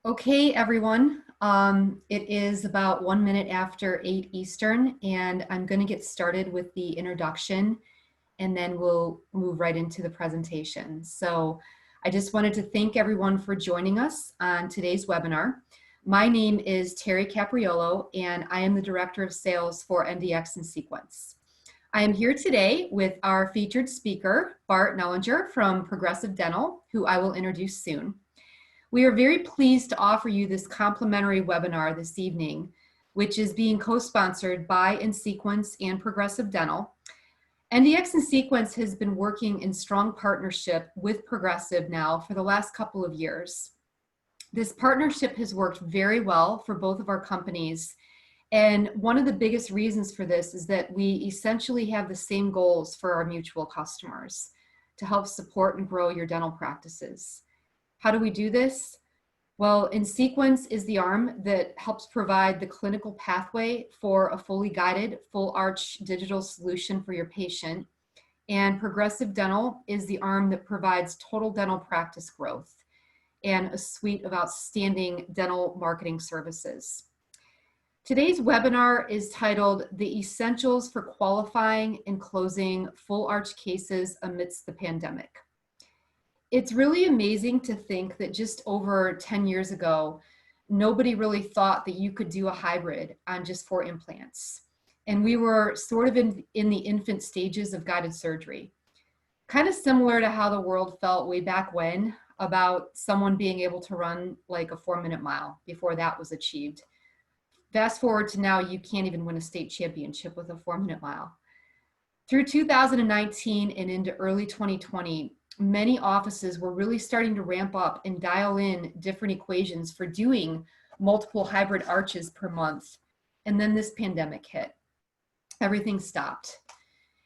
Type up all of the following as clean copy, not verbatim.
Okay, everyone. It is about 1 minute after 8 Eastern, and I'm going to get started with the introduction, and then we'll move right into the presentation. So I just wanted to thank everyone for joining us on today's webinar. My name is Terry Capriolo, and I am the Director of Sales for nSequence. I am here today with our featured speaker, Bart Knellinger from Progressive Dental, who I will introduce soon. We are very pleased to offer you this complimentary webinar this evening, which is being co-sponsored by nSequence and Progressive Dental. nSequence has been working in strong partnership with Progressive now for the last couple of years. This partnership has worked very well for both of our companies, and one of the biggest reasons for this is that we essentially have the same goals for our mutual customers to help support and grow your dental practices. How do we do this? Well, nSequence is the arm that helps provide the clinical pathway for a fully guided, full arch digital solution for your patient. And Progressive Dental is the arm that provides total dental practice growth and a suite of outstanding dental marketing services. Today's webinar is titled The Essentials for Qualifying and Closing Full Arch Cases Amidst the Pandemic. It's really amazing to think that just over 10 years ago, nobody really thought that you could do a hybrid on just 4 implants. And we were sort of in the infant stages of guided surgery. Kind of similar to how the world felt way back when about someone being able to run like a 4-minute mile before that was achieved. Fast forward to now, you can't even win a state championship with a 4-minute mile. Through 2019 and into early 2020, many offices were really starting to ramp up and dial in different equations for doing multiple hybrid arches per month. And then this pandemic hit. Everything stopped.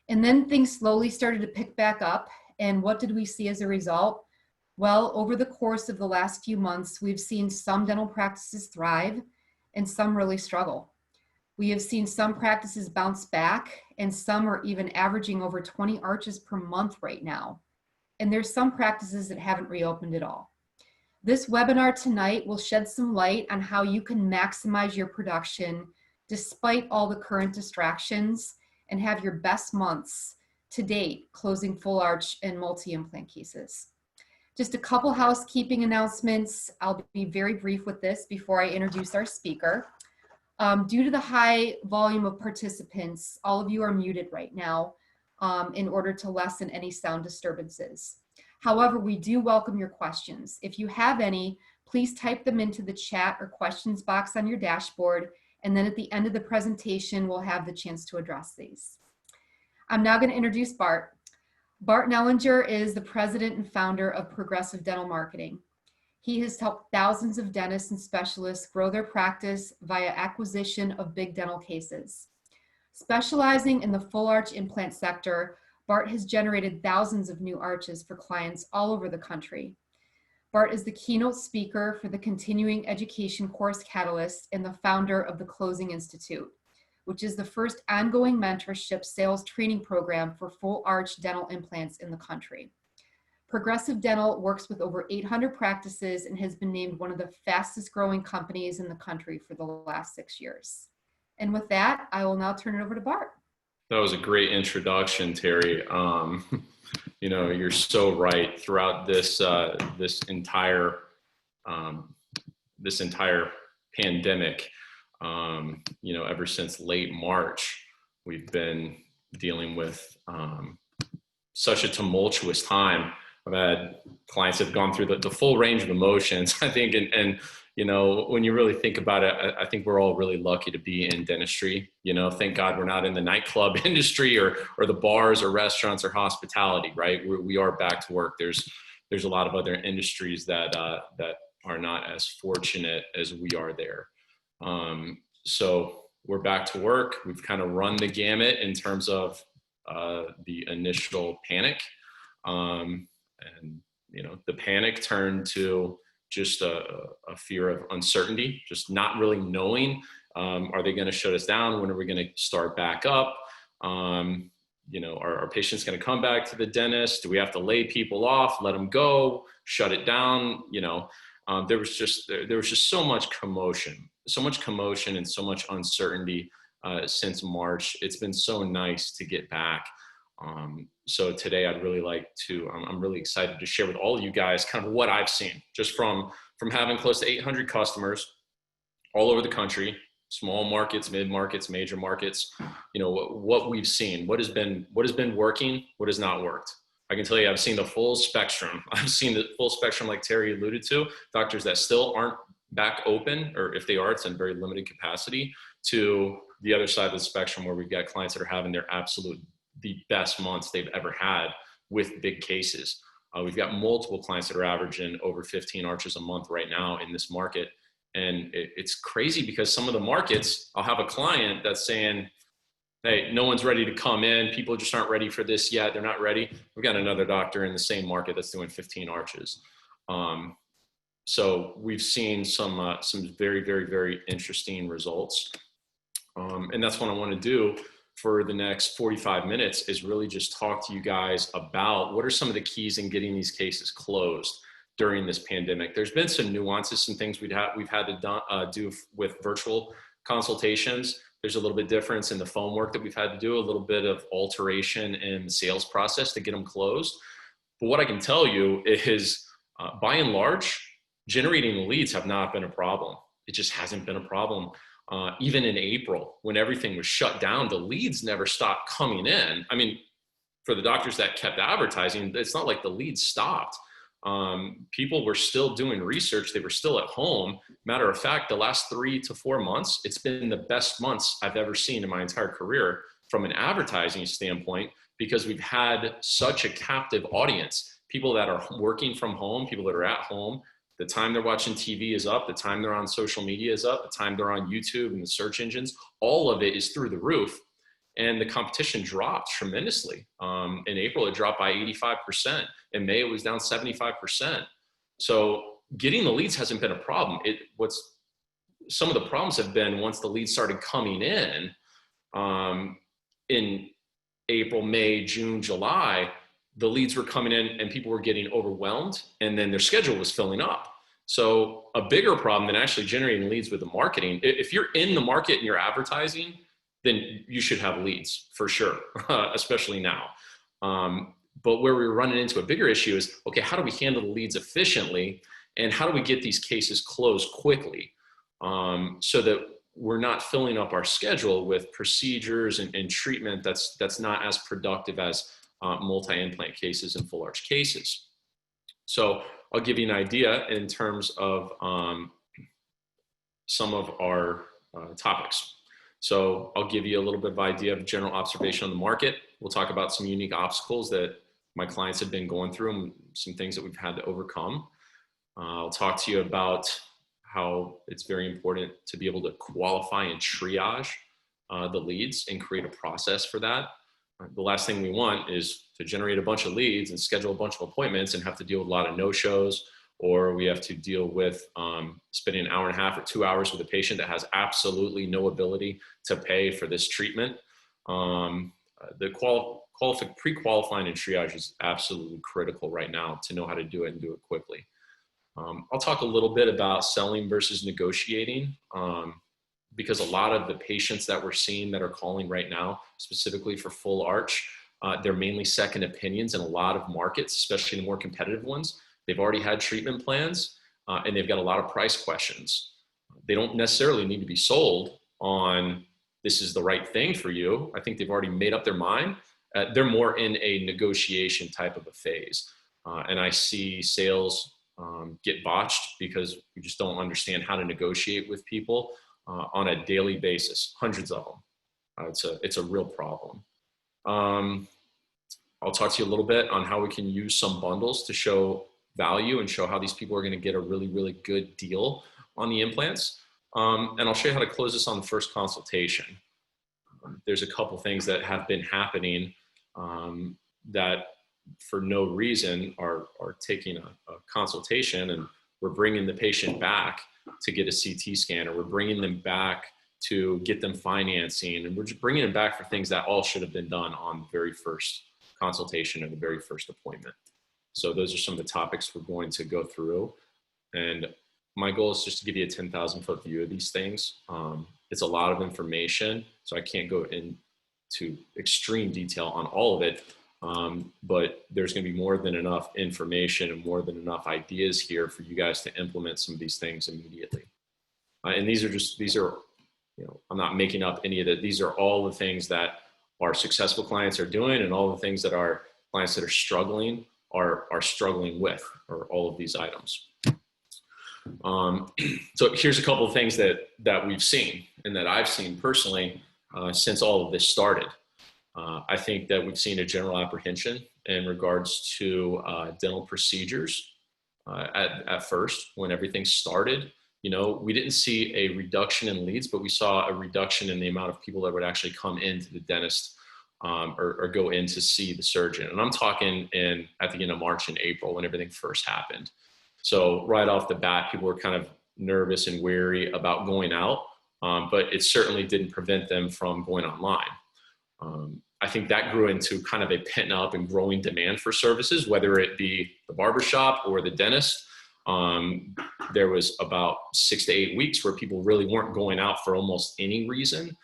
And then things slowly started to pick back up. And what did we see as a result? Well, over the course of the last few months, we've seen some dental practices thrive and some really struggle. We have seen some practices bounce back, and some are even averaging over 20 arches per month right now. And there's some practices that haven't reopened at all. This webinar tonight will shed some light on how you can maximize your production despite all the current distractions and have your best months to date closing full arch and multi-implant cases. Just a couple housekeeping announcements. I'll be very brief with this before I introduce our speaker. Due to the high volume of participants, all of you are muted right now. In order to lessen any sound disturbances. However, we do welcome your questions. If you have any, please type them into the chat or questions box on your dashboard, and then at the end of the presentation, we'll have the chance to address these. I'm now going to introduce Bart. Bart Knellinger is the president and founder of Progressive Dental Marketing. He has helped thousands of dentists and specialists grow their practice via acquisition of big dental cases. Specializing in the full arch implant sector, Bart has generated thousands of new arches for clients all over the country. Bart is the keynote speaker for the Continuing Education Course Catalyst and the founder of the Closing Institute, which is the first ongoing mentorship sales training program for full arch dental implants in the country. Progressive Dental works with over 800 practices and has been named one of the fastest growing companies in the country for the last 6 years. And with that, I will now turn it over to Bart. That was a great introduction, Terry. You know, you're so right. Throughout this this entire pandemic, you know, ever since late March, we've been dealing with such a tumultuous time. I've had clients that have gone through the full range of emotions, I think, and you know, when you really think about it, I think we're all really lucky to be in dentistry. You know, thank God we're not in the nightclub industry or the bars or restaurants or hospitality, right? We are back to work. There's a lot of other industries that are not as fortunate as we are there. So we're back to work. We've kind of run the gamut in terms of the initial panic. And, you know, the panic turned to just a fear of uncertainty, just not really knowing, are they going to shut us down? When are we going to start back up? You know, are our patients going to come back to the dentist? Do we have to lay people off, let them go, shut it down? You know, there was just so much commotion, and so much uncertainty since March. It's been so nice to get back. So today I'd really like to, I'm really excited to share with all of you guys kind of what I've seen just from having close to 800 customers all over the country, small markets, mid markets, major markets, what we've seen, what has been working, what has not worked. I can tell you, I've seen the full spectrum. I've seen the full spectrum, like Terry alluded to, doctors that still aren't back open, or if they are, it's in very limited capacity, to the other side of the spectrum where we've got clients that are having the best months they've ever had with big cases. We've got multiple clients that are averaging over 15 arches a month right now in this market. And it's crazy because some of the markets, I'll have a client that's saying, hey, no one's ready to come in. People just aren't ready for this yet. They're not ready. We've got another doctor in the same market that's doing 15 arches. So we've seen some very, very, very interesting results. And that's what I want to do for the next 45 minutes is really just talk to you guys about what are some of the keys in getting these cases closed during this pandemic. There's been some nuances, some things we've had to do with virtual consultations. There's a little bit difference in the phone work that we've had to do, a little bit of alteration in the sales process to get them closed. But what I can tell you is, by and large, generating the leads have not been a problem. It just hasn't been a problem. Even in April, when everything was shut down, the leads never stopped coming in. I mean, for the doctors that kept advertising, it's not like the leads stopped. People were still doing research. They were still at home. Matter of fact, the last 3 to 4 months, it's been the best months I've ever seen in my entire career from an advertising standpoint, because we've had such a captive audience. People that are working from home, people that are at home, the time they're watching TV is up, the time they're on social media is up, the time they're on YouTube and the search engines, all of it is through the roof. And the competition dropped tremendously. In April, it dropped by 85%. In May, it was down 75%. So getting the leads hasn't been a problem. Some of the problems have been once the leads started coming in April, May, June, July, the leads were coming in and people were getting overwhelmed, and then their schedule was filling up. So a bigger problem than actually generating leads with the marketing, if you're in the market and you're advertising, then you should have leads for sure, especially now. But where we're running into a bigger issue is, okay, how do we handle the leads efficiently? And how do we get these cases closed quickly so that we're not filling up our schedule with procedures and treatment that's not as productive as multi-implant cases and full arch cases. So I'll give you an idea in terms of some of our topics. So I'll give you a little bit of idea of general observation on the market. We'll talk about some unique obstacles that my clients have been going through and some things that we've had to overcome. I'll talk to you about how it's very important to be able to qualify and triage the leads and create a process for that. The last thing we want is to generate a bunch of leads and schedule a bunch of appointments and have to deal with a lot of no-shows, or we have to deal with spending an hour and a half or 2 hours with a patient that has absolutely no ability to pay for this treatment. The pre-qualifying and triage is absolutely critical right now to know how to do it and do it quickly. I'll talk a little bit about selling versus negotiating, because a lot of the patients that we're seeing that are calling right now, specifically for full arch, they're mainly second opinions in a lot of markets, especially the more competitive ones. They've already had treatment plans and they've got a lot of price questions. They don't necessarily need to be sold on this is the right thing for you. I think they've already made up their mind. They're more in a negotiation type of a phase. And I see sales get botched because we just don't understand how to negotiate with people on a daily basis, hundreds of them. It's a real problem. I'll talk to you a little bit on how we can use some bundles to show value and show how these people are going to get a really, really good deal on the implants. And I'll show you how to close this on the first consultation. There's a couple things that have been happening that for no reason are taking a consultation, and we're bringing the patient back to get a CT scan, or we're bringing them back to get them financing, and we're just bringing them back for things that all should have been done on the very first consultation or the very first appointment. So those are some of the topics we're going to go through. And my goal is just to give you a 10,000-foot view of these things. It's a lot of information, so I can't go into extreme detail on all of it. But there's going to be more than enough information and more than enough ideas here for you guys to implement some of these things immediately. And these are, I'm not making up any of that. These are all the things that our successful clients are doing, and all the things that our clients that are struggling are struggling with, or all of these items. So here's a couple of things that we've seen and that I've seen personally since all of this started. I think that we've seen a general apprehension in regards to dental procedures at first when everything started. We didn't see a reduction in leads, but we saw a reduction in the amount of people that would actually come into the dentist or go in to see the surgeon. And I'm talking at the end of March and April when everything first happened. So right off the bat, people were kind of nervous and wary about going out, but it certainly didn't prevent them from going online. I think that grew into kind of a pent up and growing demand for services, whether it be the barbershop or the dentist. There was about 6 to 8 weeks where people really weren't going out for almost any reason.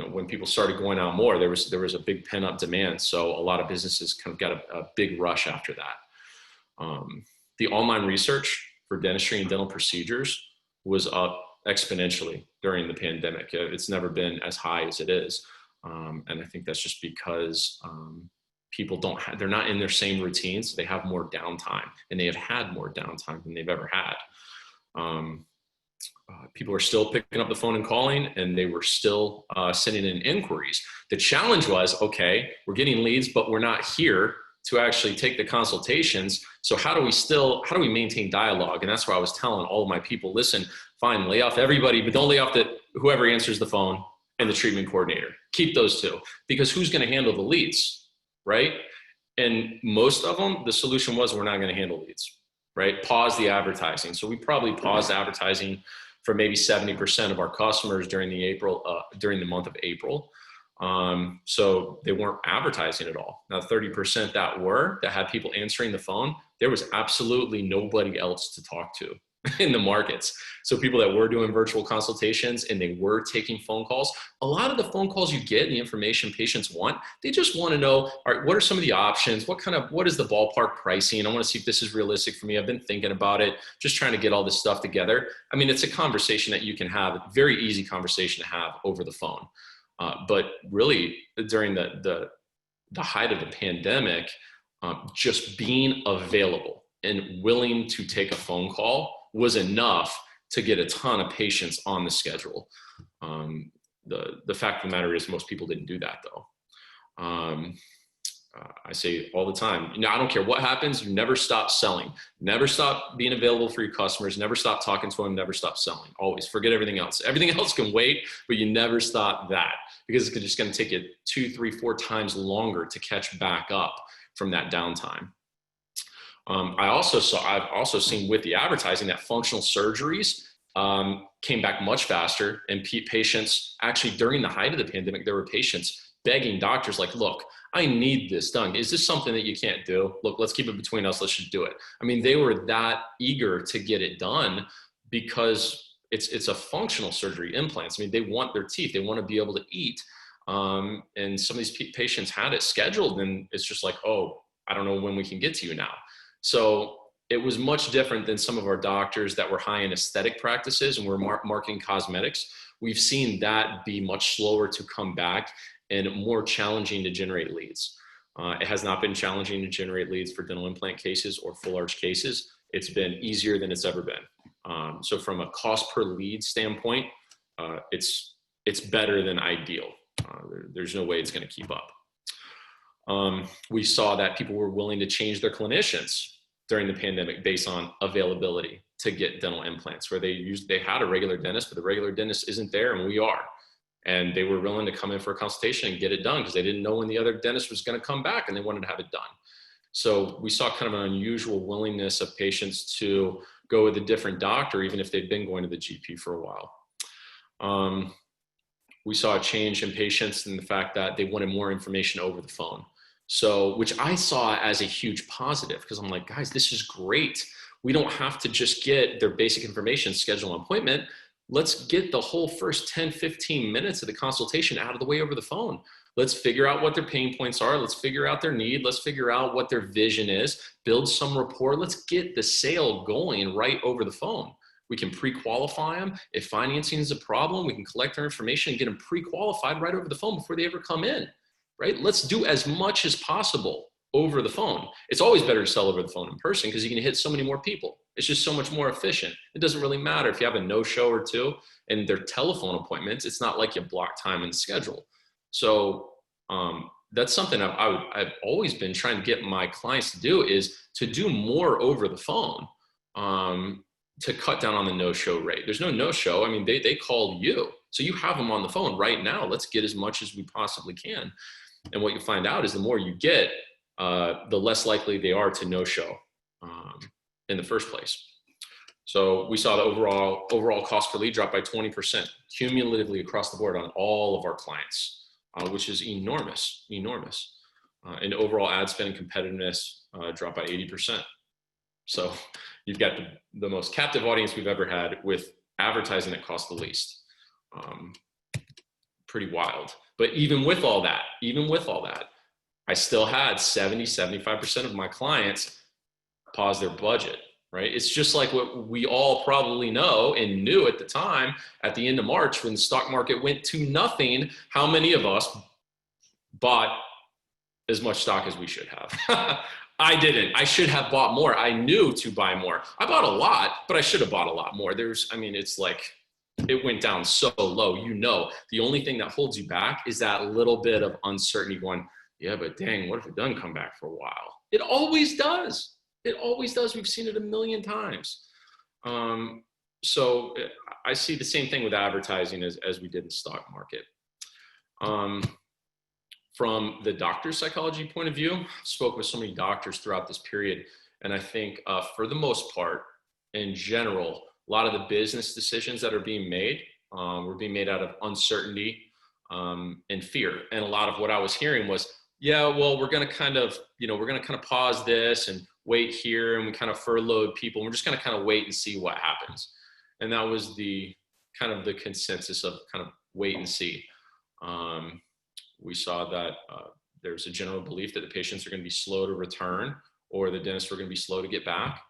When people started going out more, there was a big pent up demand. So a lot of businesses kind of got a big rush after that. The online research for dentistry and dental procedures was up exponentially during the pandemic. It's never been as high as it is. And I think that's just because people they're not in their same routines. They have more downtime, and they have had more downtime than they've ever had. People are still picking up the phone and calling, and they were still sending in inquiries. The challenge was, okay, we're getting leads, but we're not here to actually take the consultations. So how do we maintain dialogue? And that's where I was telling all of my people, listen, fine, lay off everybody, but don't lay off whoever answers the phone and the treatment coordinator. Keep those two, because who's going to handle the leads, right? And most of them, the solution was, we're not going to handle leads, right? Pause the advertising. So we probably paused advertising for maybe 70% of our customers during the month of April. So they weren't advertising at all. Now, 30% that had people answering the phone, there was absolutely nobody else to talk to in the markets. So people that were doing virtual consultations and they were taking phone calls, a lot of the phone calls you get and the information patients want, they just want to know, all right, what are some of the options? What is the ballpark pricing? I want to see if this is realistic for me. I've been thinking about it, just trying to get all this stuff together. I mean, it's a conversation that you can have, a very easy conversation to have over the phone. But really during the height of the pandemic, just being available and willing to take a phone call was enough to get a ton of patients on the schedule. The fact of the matter is most people didn't do that though. I say all the time, I don't care what happens, you never stop selling, never stop being available for your customers, never stop talking to them, never stop selling, always. Forget everything else. Everything else can wait, but you never stop that, because it's just going to take you 2, 3, 4 times longer to catch back up from that downtime. I've also seen with the advertising that functional surgeries came back much faster, and patients, actually during the height of the pandemic, there were patients begging doctors like, look, I need this done. Is this something that you can't do? Look, let's keep it between us. Let's just do it. I mean, they were that eager to get it done because it's a functional surgery, implants. I mean, they want their teeth. They want to be able to eat. And some of these patients had it scheduled, and it's just like, oh, I don't know when we can get to you now. So it was much different than some of our doctors that were high in aesthetic practices and were marketing cosmetics. We've seen that be much slower to come back and more challenging to generate leads. It has not been challenging to generate leads for dental implant cases or full arch cases. It's been easier than it's ever been. So from a cost per lead standpoint, it's better than ideal. There's no way it's going to keep up. We saw that people were willing to change their clinicians during the pandemic based on availability to get dental implants, where they had a regular dentist, but the regular dentist isn't there, and we are. And they were willing to come in for a consultation and get it done because they didn't know when the other dentist was going to come back, and they wanted to have it done. So we saw kind of an unusual willingness of patients to go with a different doctor, even if they'd been going to the GP for a while. We saw a change in patients in the fact that they wanted more information over the phone. So, which I saw as a huge positive, because I'm like, guys, this is great. We don't have to just get their basic information, schedule an appointment. Let's get the whole first 10, 15 minutes of the consultation out of the way over the phone. Let's figure out what their pain points are. Let's figure out their need. Let's figure out what their vision is, build some rapport. Let's get the sale going right over the phone. We can pre-qualify them. If financing is a problem, we can collect their information and get them pre-qualified right over the phone before they ever come in, right? Let's do as much as possible over the phone. It's always better to sell over the phone in person because you can hit so many more people. It's just so much more efficient. It doesn't really matter if you have a no-show or two and they're telephone appointments. It's not like you block time in the schedule. So that's something I've always been trying to get my clients to do, is to do more over the phone to cut down on the no-show rate. There's no no-show. I mean, they call you. So you have them on the phone right now. Let's get as much as we possibly can. And what you find out is the more you get, the less likely they are to no-show in the first place. So we saw the overall cost per lead drop by 20% cumulatively across the board on all of our clients, which is enormous. And overall ad spend and competitiveness dropped by 80%. So you've got the most captive audience we've ever had with advertising that costs the least. Pretty wild. But even with all that, I still had 75% of my clients pause their budget, right? It's just like what we all probably know and knew at the time, at the end of March, when the stock market went to nothing, how many of us bought as much stock as we should have? I didn't. I should have bought more. I knew to buy more. I bought a lot, but I should have bought a lot more. It's like, it went down so low. The only thing that holds you back is that little bit of uncertainty going, yeah, but dang, what if it doesn't come back for a while? It always does. We've seen it a million times. So I see the same thing with advertising as we did in the stock market. From the doctor's psychology point of view, I spoke with so many doctors throughout this period. And I think for the most part, in general, a lot of the business decisions that are being made were being made out of uncertainty and fear. And a lot of what I was hearing was, yeah, well, we're going to kind of pause this and wait here, and we kind of furloughed people. And we're just going to kind of wait and see what happens. And that was the kind of the consensus of kind of wait and see. We saw that there's a general belief that the patients are going to be slow to return, or the dentists were going to be slow to get back.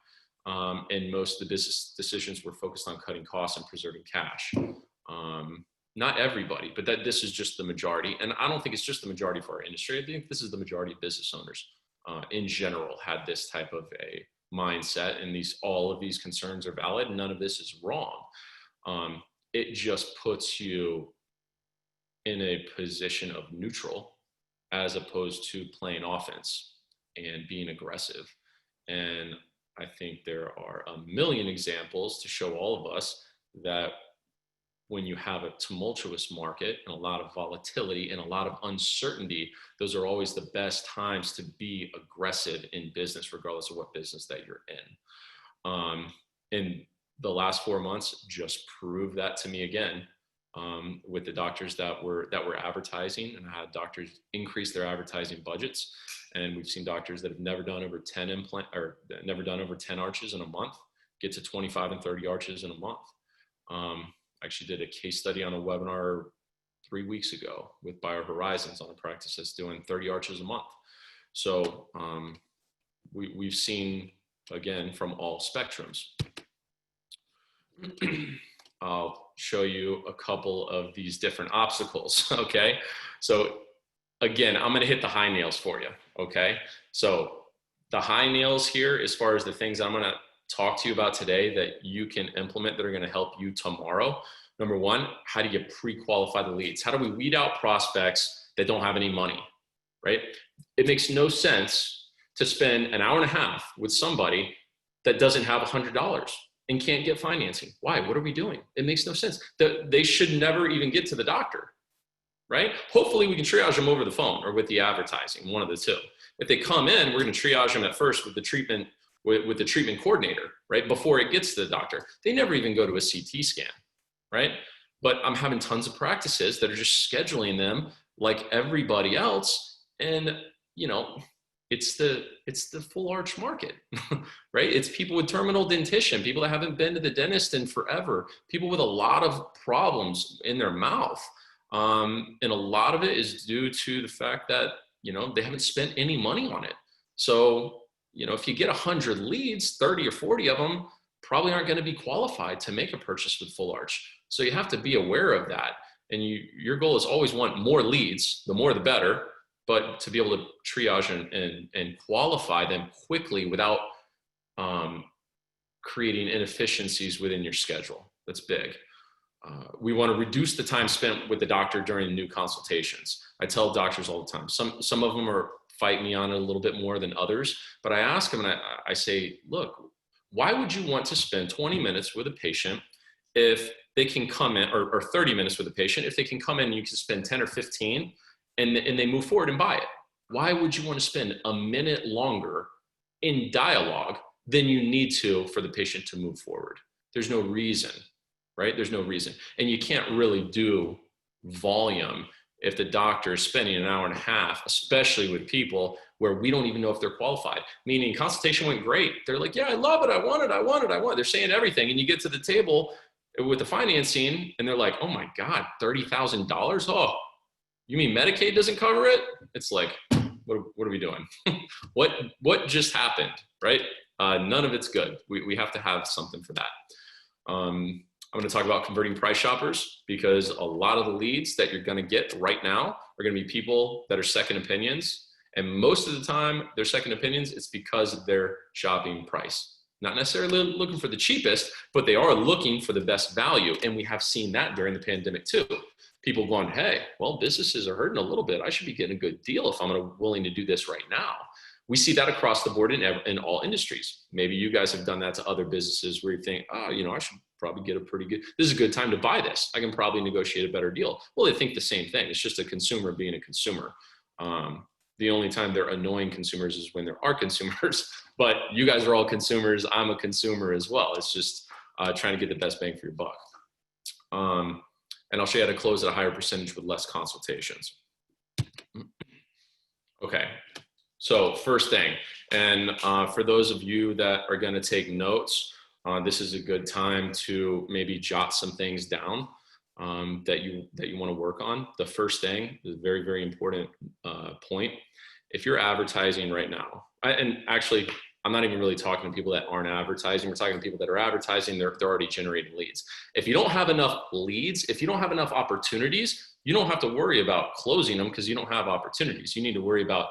And most of the business decisions were focused on cutting costs and preserving cash. Not everybody, but this is just the majority. And I don't think it's just the majority for our industry. I think this is the majority of business owners in general had this type of a mindset, and all of these concerns are valid. None of this is wrong. It just puts you in a position of neutral as opposed to playing offense and being aggressive. And I think there are a million examples to show all of us that when you have a tumultuous market and a lot of volatility and a lot of uncertainty, those are always the best times to be aggressive in business, regardless of what business that you're in. And the last 4 months just proved that to me again, with the doctors that were advertising, and I had doctors increase their advertising budgets. And we've seen doctors that have never done over 10 never done over 10 arches in a month get to 25 and 30 arches in a month. Actually did a case study on a webinar 3 weeks ago with BioHorizons on a practice that's doing 30 arches a month. So we've seen, again, from all spectrums. I'll show you a couple of these different obstacles, okay? So again, I'm gonna hit the high nails for you, okay? So the high nails here, as far as the things I'm gonna talk to you about today that you can implement that are gonna help you tomorrow. Number one, how do you pre-qualify the leads? How do we weed out prospects that don't have any money, right? It makes no sense to spend an hour and a half with somebody that doesn't have $100 and can't get financing. Why? What are we doing? It makes no sense. They should never even get to the doctor, right? Hopefully we can triage them over the phone or with the advertising, one of the two. If they come in, we're gonna triage them at first with the treatment coordinator, right? Before it gets to the doctor. They never even go to a CT scan, right? But I'm having tons of practices that are just scheduling them like everybody else. And you know, it's the full arch market, right? It's people with terminal dentition, people that haven't been to the dentist in forever, people with a lot of problems in their mouth. And a lot of it is due to the fact that, you know, they haven't spent any money on it. So, you know, if you get 100 leads, 30 or 40 of them probably aren't going to be qualified to make a purchase with full arch. So you have to be aware of that. And your goal is always want more leads, the more the better, but to be able to triage and qualify them quickly without creating inefficiencies within your schedule. That's big. We want to reduce the time spent with the doctor during new consultations. I tell doctors all the time, some of them fight me on it a little bit more than others, but I ask them and I say, look, why would you want to spend 20 minutes with a patient if they can come in, or 30 minutes with a patient, if they can come in and you can spend 10 or 15 and they move forward and buy it? Why would you want to spend a minute longer in dialogue than you need to for the patient to move forward? There's no reason, right? There's no reason. And you can't really do volume if the doctor is spending an hour and a half, especially with people where we don't even know if they're qualified. Meaning consultation went great. They're like, yeah, I love it. I want it. I want it. I want it. They're saying everything. And you get to the table with the financing and they're like, oh my God, $30,000. Oh, you mean Medicaid doesn't cover it? It's like, what are we doing? what just happened, right? None of it's good. We have to have something for that. I'm going to talk about converting price shoppers, because a lot of the leads that you're going to get right now are going to be people that are second opinions. And most of the time, their second opinions, it's because of their shopping price. Not necessarily looking for the cheapest, but they are looking for the best value. And we have seen that during the pandemic too. People going, hey, well, businesses are hurting a little bit. I should be getting a good deal if I'm willing to do this right now. We see that across the board in all industries. Maybe you guys have done that to other businesses where you think, oh, you know, I should probably get this is a good time to buy this. I can probably negotiate a better deal. Well, they think the same thing. It's just a consumer being a consumer. The only time they're annoying consumers is when there are consumers, but you guys are all consumers. I'm a consumer as well. It's just trying to get the best bang for your buck. And I'll show you how to close at a higher percentage with less consultations. Okay. So first thing, and for those of you that are going to take notes, this is a good time to maybe jot some things down that you want to work on. The first thing is a very, very important point. If you're advertising right now, and actually, I'm not even really talking to people that aren't advertising. We're talking to people that are advertising. They're already generating leads. If you don't have enough leads, if you don't have enough opportunities, you don't have to worry about closing them because you don't have opportunities. You need to worry about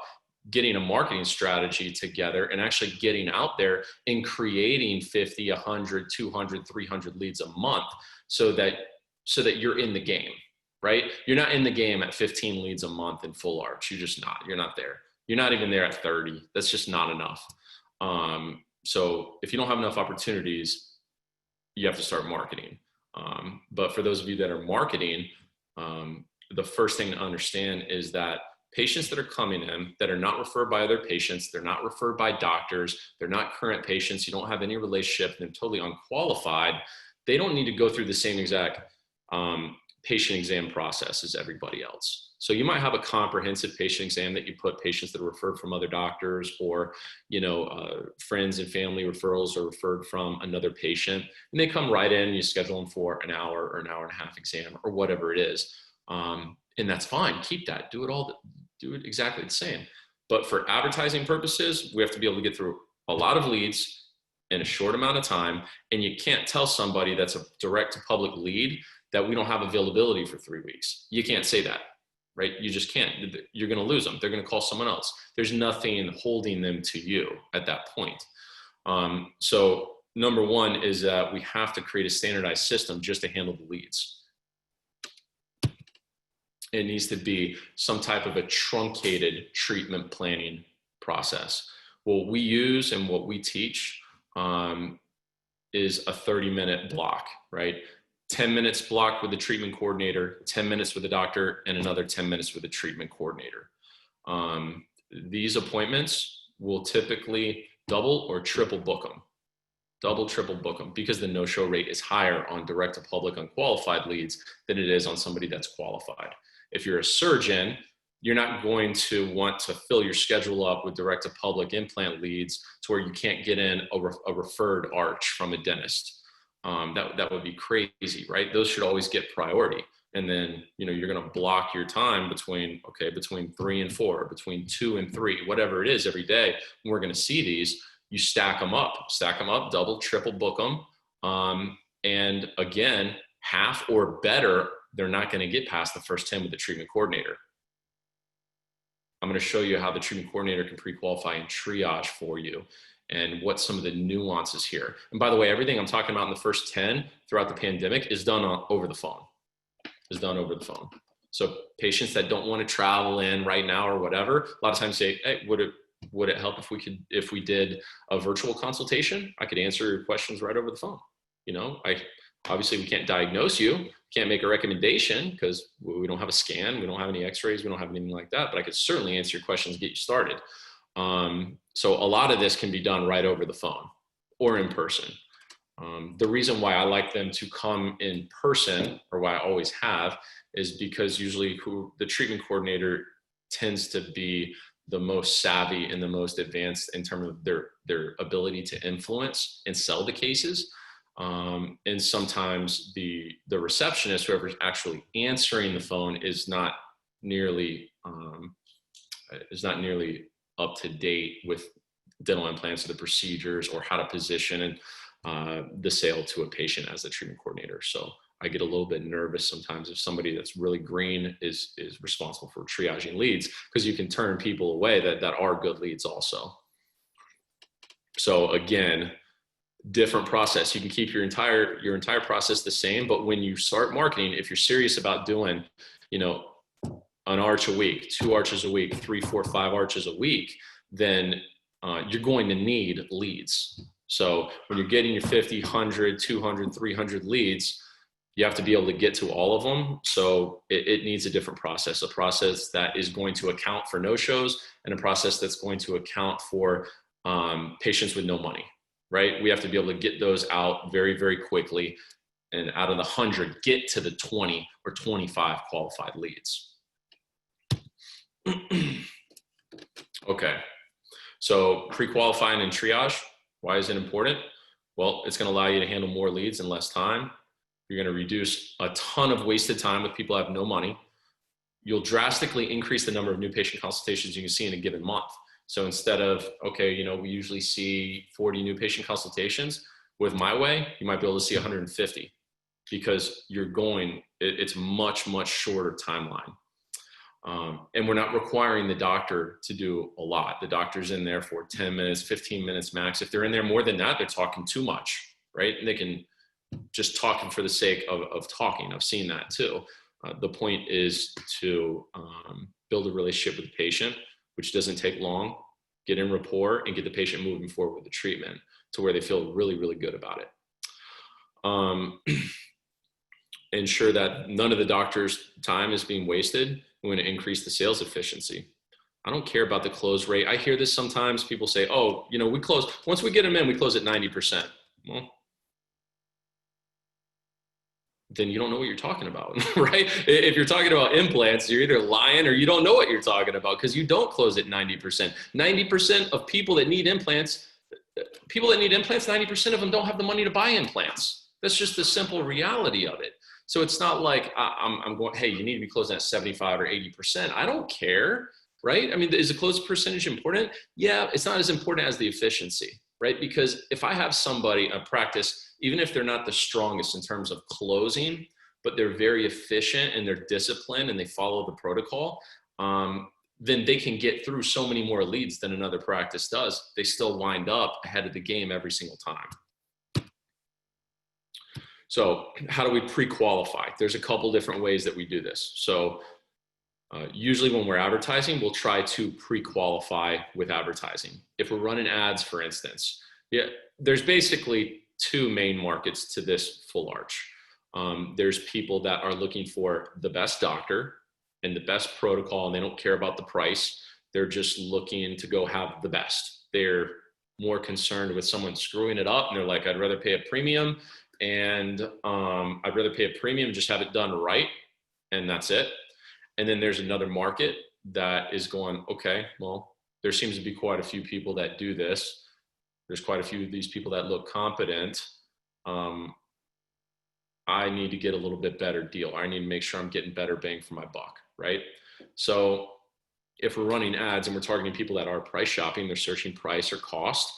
getting a marketing strategy together and actually getting out there and creating 50, 100, 200, 300 leads a month so that you're in the game, right? You're not in the game at 15 leads a month in full arch. You're just not. You're not there. You're not even there at 30. That's just not enough. So if you don't have enough opportunities, you have to start marketing. But for those of you that are marketing, the first thing to understand is that patients that are coming in that are not referred by other patients, they're not referred by doctors, they're not current patients, you don't have any relationship, they're totally unqualified, they don't need to go through the same exact patient exam process as everybody else. So you might have a comprehensive patient exam that you put patients that are referred from other doctors, or friends and family referrals are referred from another patient, and they come right in and you schedule them for an hour or an hour and a half exam or whatever it is. And that's fine. Keep that. Do it exactly the same. But for advertising purposes, we have to be able to get through a lot of leads in a short amount of time. And you can't tell somebody that's a direct to public lead that we don't have availability for 3 weeks. You can't say that, right? You just can't. You're going to lose them. They're going to call someone else. There's nothing holding them to you at that point. So number one is that we have to create a standardized system just to handle the leads. It needs to be some type of a truncated treatment planning process. What we use and what we teach is a 30-minute block, right? 10 minutes blocked with the treatment coordinator, 10 minutes with the doctor, and another 10 minutes with the treatment coordinator. These appointments will typically double or triple book them. Triple book them, because the no-show rate is higher on direct to public unqualified leads than it is on somebody that's qualified. If you're a surgeon, you're not going to want to fill your schedule up with direct to public implant leads to where you can't get in a referred arch from a dentist. That would be crazy, right? Those should always get priority. And then, you're going to block your time between 3 and 4, between 2 and 3, whatever it is every day. And we're going to see these, you stack them up, double, triple book them. And again, half or better, they're not going to get past the first 10 with the treatment coordinator. I'm going to show you how the treatment coordinator can pre-qualify and triage for you and what some of the nuances here. And by the way, everything I'm talking about in the first 10 throughout the pandemic is done over the phone. So patients that don't want to travel in right now or whatever, a lot of times say, hey, would it help if we did a virtual consultation? I could answer your questions right over the phone. Obviously we can't diagnose you, can't make a recommendation because we don't have a scan, we don't have any x-rays, we don't have anything like that, but I could certainly answer your questions, get you started. So a lot of this can be done right over the phone or in person. The reason why I like them to come in person, or why I always have, is because usually the treatment coordinator tends to be the most savvy and the most advanced in terms of their ability to influence and sell the cases. And sometimes the receptionist, whoever's actually answering the phone, is not nearly up to date with dental implants or the procedures or how to position and the sale to a patient as a treatment coordinator. So I get a little bit nervous sometimes if somebody that's really green is responsible for triaging leads, because you can turn people away that are good leads also. So again, different process. You can keep your entire process the same, but when you start marketing, if you're serious about doing, an arch a week, 2 arches a week, 3, 4, 5 arches a week, then you're going to need leads. So when you're getting your 50, 100, 200, 300 leads, you have to be able to get to all of them. So it needs a different process, a process that is going to account for no-shows and a process that's going to account for patients with no money, right? We have to be able to get those out very, very quickly. And out of the 100, get to the 20 or 25 qualified leads. Okay, so pre-qualifying and triage, why is it important? Well, it's going to allow you to handle more leads in less time. You're going to reduce a ton of wasted time with people who have no money. You'll drastically increase the number of new patient consultations you can see in a given month. So instead of, we usually see 40 new patient consultations, with my way, you might be able to see 150 because it's much, much shorter timeline. And we're not requiring the doctor to do a lot. The doctor's in there for 10 minutes, 15 minutes max. If they're in there more than that, they're talking too much, right? And they can just talking for the sake of talking. I've seen that too. The point is to build a relationship with the patient, which doesn't take long, get in rapport and get the patient moving forward with the treatment to where they feel really, really good about it. Ensure that none of the doctor's time is being wasted. We want to increase the sales efficiency. I don't care about the close rate. I hear this sometimes. People say, oh, we close, once we get them in, we close at 90%. Well, then you don't know what you're talking about, right? If you're talking about implants, you're either lying or you don't know what you're talking about, because you don't close at 90%. 90% of people that need implants, 90% of them don't have the money to buy implants. That's just the simple reality of it. So it's not like I'm going, hey, you need to be closing at 75 or 80%. I don't care, right? I mean, is the close percentage important? Yeah, it's not as important as the efficiency, right? Because if I have somebody, a practice, even if they're not the strongest in terms of closing, but they're very efficient and they're disciplined and they follow the protocol, then they can get through so many more leads than another practice does. They still wind up ahead of the game every single time. So how do we pre-qualify? There's a couple different ways that we do this. So usually when we're advertising, we'll try to pre-qualify with advertising. If we're running ads, for instance, there's basically 2 main markets to this full arch. There's people that are looking for the best doctor and the best protocol, and they don't care about the price. They're just looking to go have the best. They're more concerned with someone screwing it up, and they're like, I'd rather pay a premium, and just have it done right, and that's it. And then there's another market that is going, okay, well, there seems to be quite a few people that do this. There's quite a few of these people that look competent. I need to get a little bit better deal. I need to make sure I'm getting better bang for my buck, right? So if we're running ads and we're targeting people that are price shopping, they're searching price or cost,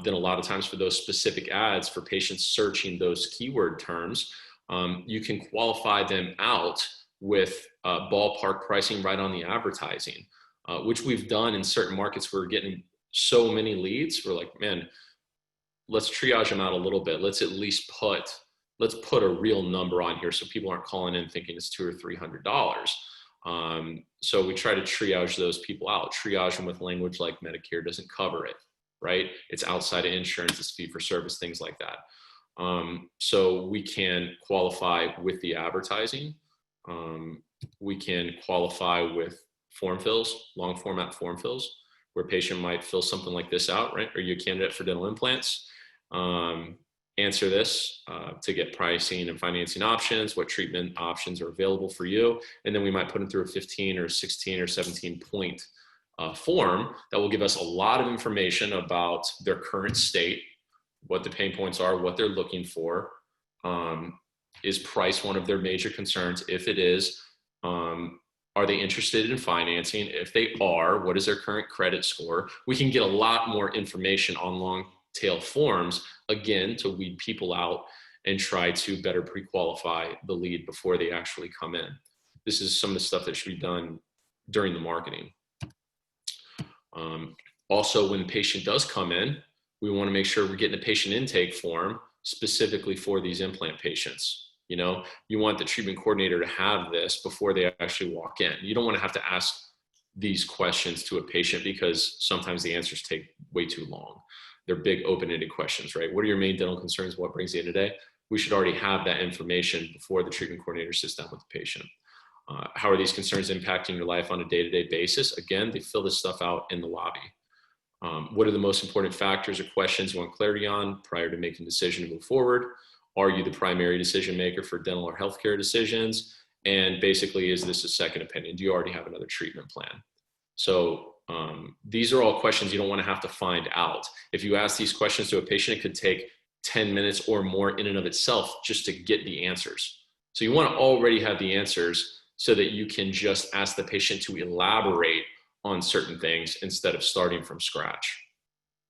then a lot of times for those specific ads for patients searching those keyword terms, you can qualify them out with ballpark pricing right on the advertising, which we've done in certain markets where we're getting so many leads. We're like, man, let's triage them out a little bit. Let's at least let's put a real number on here so people aren't calling in thinking it's $200 or $300. So we try to triage those people out, triage them with language like Medicare doesn't cover it, right? It's outside of insurance, it's fee for service, things like that. So we can qualify with the advertising. We can qualify with form fills, long format form fills, where a patient might fill something like this out, right? Are you a candidate for dental implants? Answer this to get pricing and financing options, what treatment options are available for you. And then we might put them through a 15 or 16 or 17 point form that will give us a lot of information about their current state, what the pain points are, what they're looking for. Is price one of their major concerns? If it is, are they interested in financing? If they are, what is their current credit score? We can get a lot more information on long tail forms, again, to weed people out and try to better pre-qualify the lead before they actually come in. This is some of the stuff that should be done during the marketing. Also, when the patient does come in, we want to make sure we're getting a patient intake form specifically for these implant patients. You know, you want the treatment coordinator to have this before they actually walk in. You don't want to have to ask these questions to a patient because sometimes the answers take way too long. They're big open-ended questions, right? What are your main dental concerns? What brings you in today? We should already have that information before the treatment coordinator sits down with the patient. How are these concerns impacting your life on a day-to-day basis? Again, they fill this stuff out in the lobby. What are the most important factors or questions you want clarity on prior to making a decision to move forward? Are you the primary decision maker for dental or healthcare decisions? And basically, is this a second opinion? Do you already have another treatment plan? So these are all questions you don't want to have to find out. If you ask these questions to a patient, it could take 10 minutes or more in and of itself just to get the answers. So you want to already have the answers so that you can just ask the patient to elaborate on certain things instead of starting from scratch.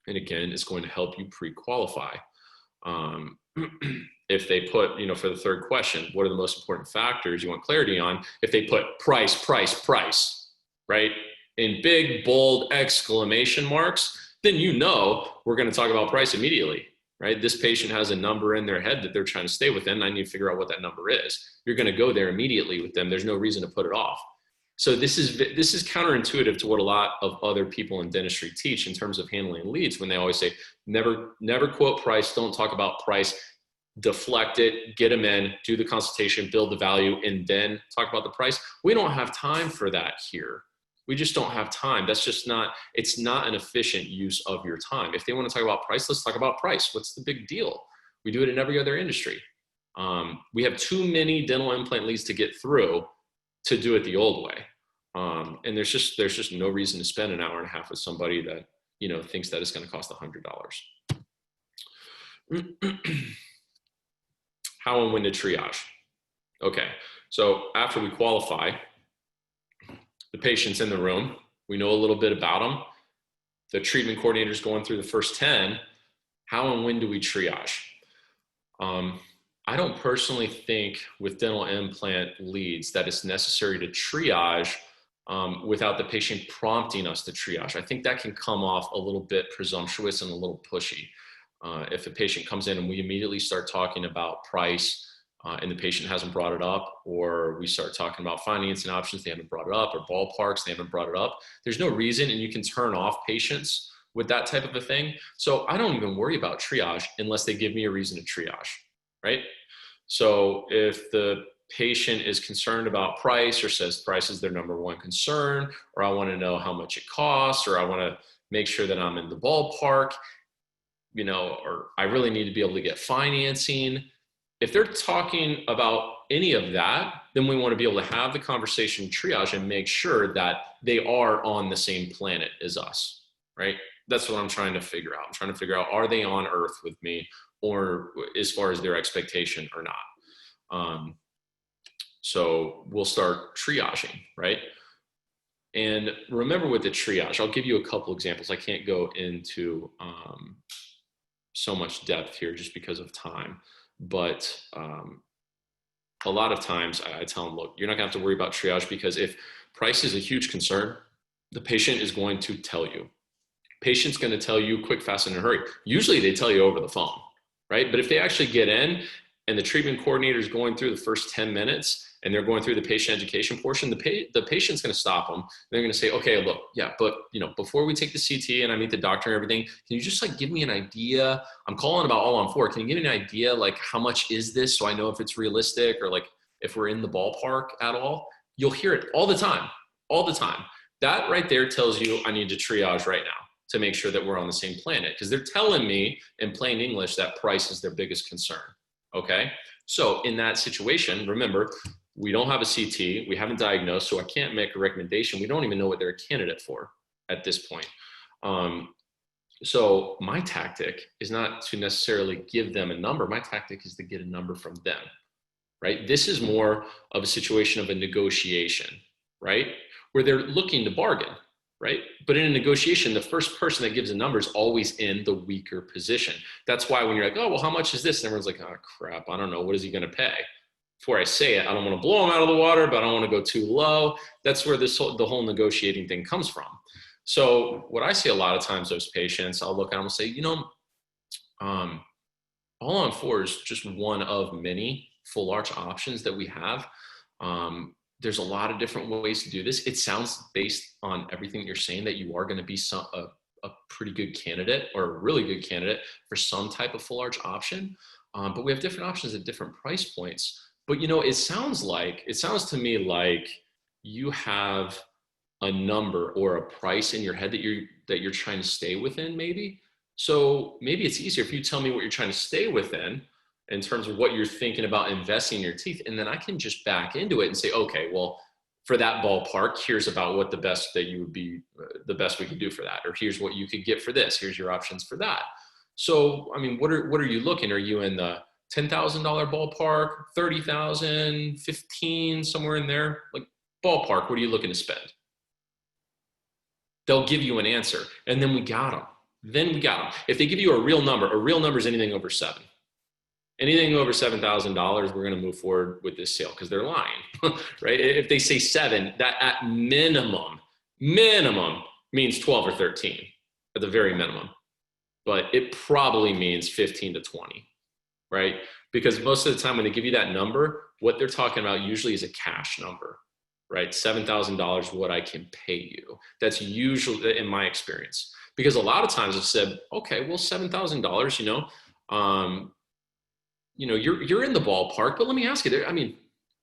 And again, it's going to help you pre-qualify. If they put, you know, for the third question, what are the most important factors you want clarity on? If they put price, right? In big, bold exclamation marks, then you know we're going to talk about price immediately, right? This patient has a number in their head that they're trying to stay within. I need to figure out what that number is. You're going to go there immediately with them. There's no reason to put it off. So this is counterintuitive to what a lot of other people in dentistry teach in terms of handling leads, when they always say, never quote price, don't talk about price, deflect it, get them in, do the consultation, build the value, and then talk about the price. We don't have time for that here. We just don't have time. That's just not, it's not an efficient use of your time. If they want to talk about price, let's talk about price. What's the big deal? We do it in every other industry. We have too many dental implant leads to get through to do it the old way. And there's just no reason to spend an hour and a half with somebody that, you know, thinks that it's going to cost $100. How and when to triage. Okay, so after we qualify, the patient's in the room, we know a little bit about them, the treatment coordinator's going through the first 10, how and when do we triage? I don't personally think with dental implant leads that it's necessary to triage without the patient prompting us to triage. I think that can come off a little bit presumptuous and a little pushy. If a patient comes in and we immediately start talking about price and the patient hasn't brought it up, or we start talking about financing options, they haven't brought it up, or ballparks, they haven't brought it up, there's no reason, and you can turn off patients with that type of a thing. So I don't even worry about triage unless they give me a reason to triage, right? So if the patient is concerned about price or says price is their number one concern, or I want to know how much it costs, or I want to make sure that I'm in the ballpark, you know, or I really need to be able to get financing, If they're talking about any of that, then we want to be able to have the conversation triage and make sure that they are on the same planet as us, right? That's what I'm trying to figure out. I'm trying to figure out, are they on Earth with me, or as far as their expectation or not? So we'll start triaging, right? And remember with the triage, I'll give you a couple examples. I can't go into so much depth here just because of time, but a lot of times I tell them, look, you're not gonna have to worry about triage, because if price is a huge concern, the patient is going to tell you. Patient's gonna tell you quick, fast, and in a hurry. Usually they tell you over the phone, right? But if they actually get in and the treatment coordinator is going through the first 10 minutes and they're going through the patient education portion, the patient's going to stop them. They're going to say, okay, look, yeah, but before we take the CT and I meet the doctor and everything, can you just like give me an idea? I'm calling about all on four. Can you give me an idea, like how much is this, so I know if it's realistic or like if we're in the ballpark at all? You'll hear it all the time, all the time. That right there tells you I need to triage right now to make sure that we're on the same planet, because they're telling me in plain English that price is their biggest concern. Okay, so in that situation, remember, we don't have a CT, we haven't diagnosed, so I can't make a recommendation. We don't even know what they're a candidate for at this point. So my tactic is not to necessarily give them a number. My tactic is to get a number from them, right? This is more of a situation of a negotiation, right? Where they're looking to bargain, right? But in a negotiation, the first person that gives a number is always in the weaker position. That's why when you're like, oh, well, how much is this? And everyone's like, oh, crap, I don't know. What is he going to pay? Before I say it, I don't want to blow him out of the water, but I don't want to go too low. That's where the whole negotiating thing comes from. So what I see a lot of times, those patients, I'll look at them and say, all on four is just one of many full arch options that we have. There's a lot of different ways to do this. It sounds, based on everything you're saying, that you are going to be a pretty good candidate, or a really good candidate for some type of full arch option. But we have different options at different price points. But it sounds to me like you have a number or a price in your head that you're trying to stay within, maybe. So maybe it's easier if you tell me what you're trying to stay within in terms of what you're thinking about investing in your teeth, and then I can just back into it and say, okay, well, for that ballpark, here's about what the best that you would be, the best we could do for that, or here's what you could get for this, here's your options for that. So, I mean, what are you looking? Are you in the $10,000 ballpark, 30,000, 15, somewhere in there? Like ballpark, what are you looking to spend? They'll give you an answer, and then we got them. If they give you a real number is anything over 7. Anything over $7,000, we're going to move forward with this sale, because they're lying, right? If they say 7, that at minimum means 12 or 13 at the very minimum, but it probably means 15 to 20, right? Because most of the time when they give you that number, what they're talking about usually is a cash number, right? $7,000, what I can pay you. That's usually, in my experience, because a lot of times I've said, okay, well, $7,000, you're in the ballpark, but let me ask you, I mean,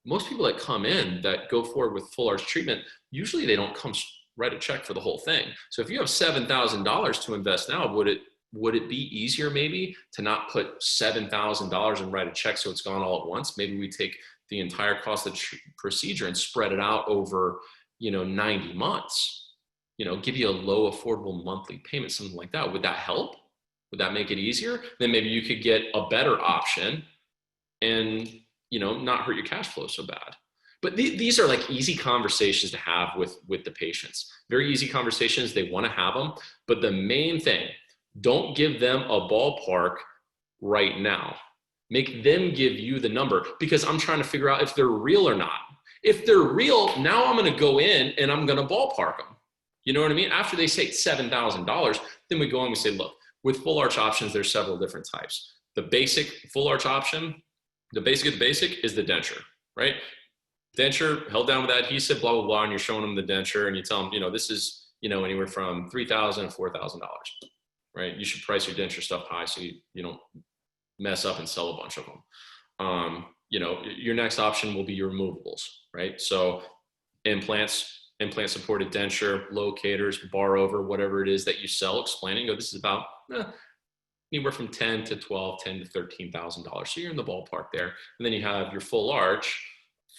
most people that come in that go forward with full arch treatment, usually they don't come write a check for the whole thing. So if you have $7,000 to invest now, would it be easier maybe to not put $7,000 and write a check so it's gone all at once? Maybe we take the entire cost of the procedure and spread it out over, 90 months, give you a low affordable monthly payment, something like that. Would that help? Would that make it easier? Then maybe you could get a better option and, not hurt your cash flow so bad. But these are like easy conversations to have with the patients. Very easy conversations. They want to have them. But the main thing, don't give them a ballpark right now. Make them give you the number, because I'm trying to figure out if they're real or not. If they're real, now I'm going to go in and I'm going to ballpark them. You know what I mean? After they say $7,000, then we go and we say, look, with full arch options, there's several different types. The basic full arch option, the basic of the basic is the denture, right? Denture held down with adhesive, blah, blah, blah, and you're showing them the denture and you tell them, this is, anywhere from $3,000 to $4,000, right? You should price your denture stuff high so you don't mess up and sell a bunch of them. Your next option will be your removables, right? So implant supported denture, locators, bar over, whatever it is that you sell, explaining, this is about anywhere from 10 to 12, 10 to $13,000. So you're in the ballpark there. And then you have your full arch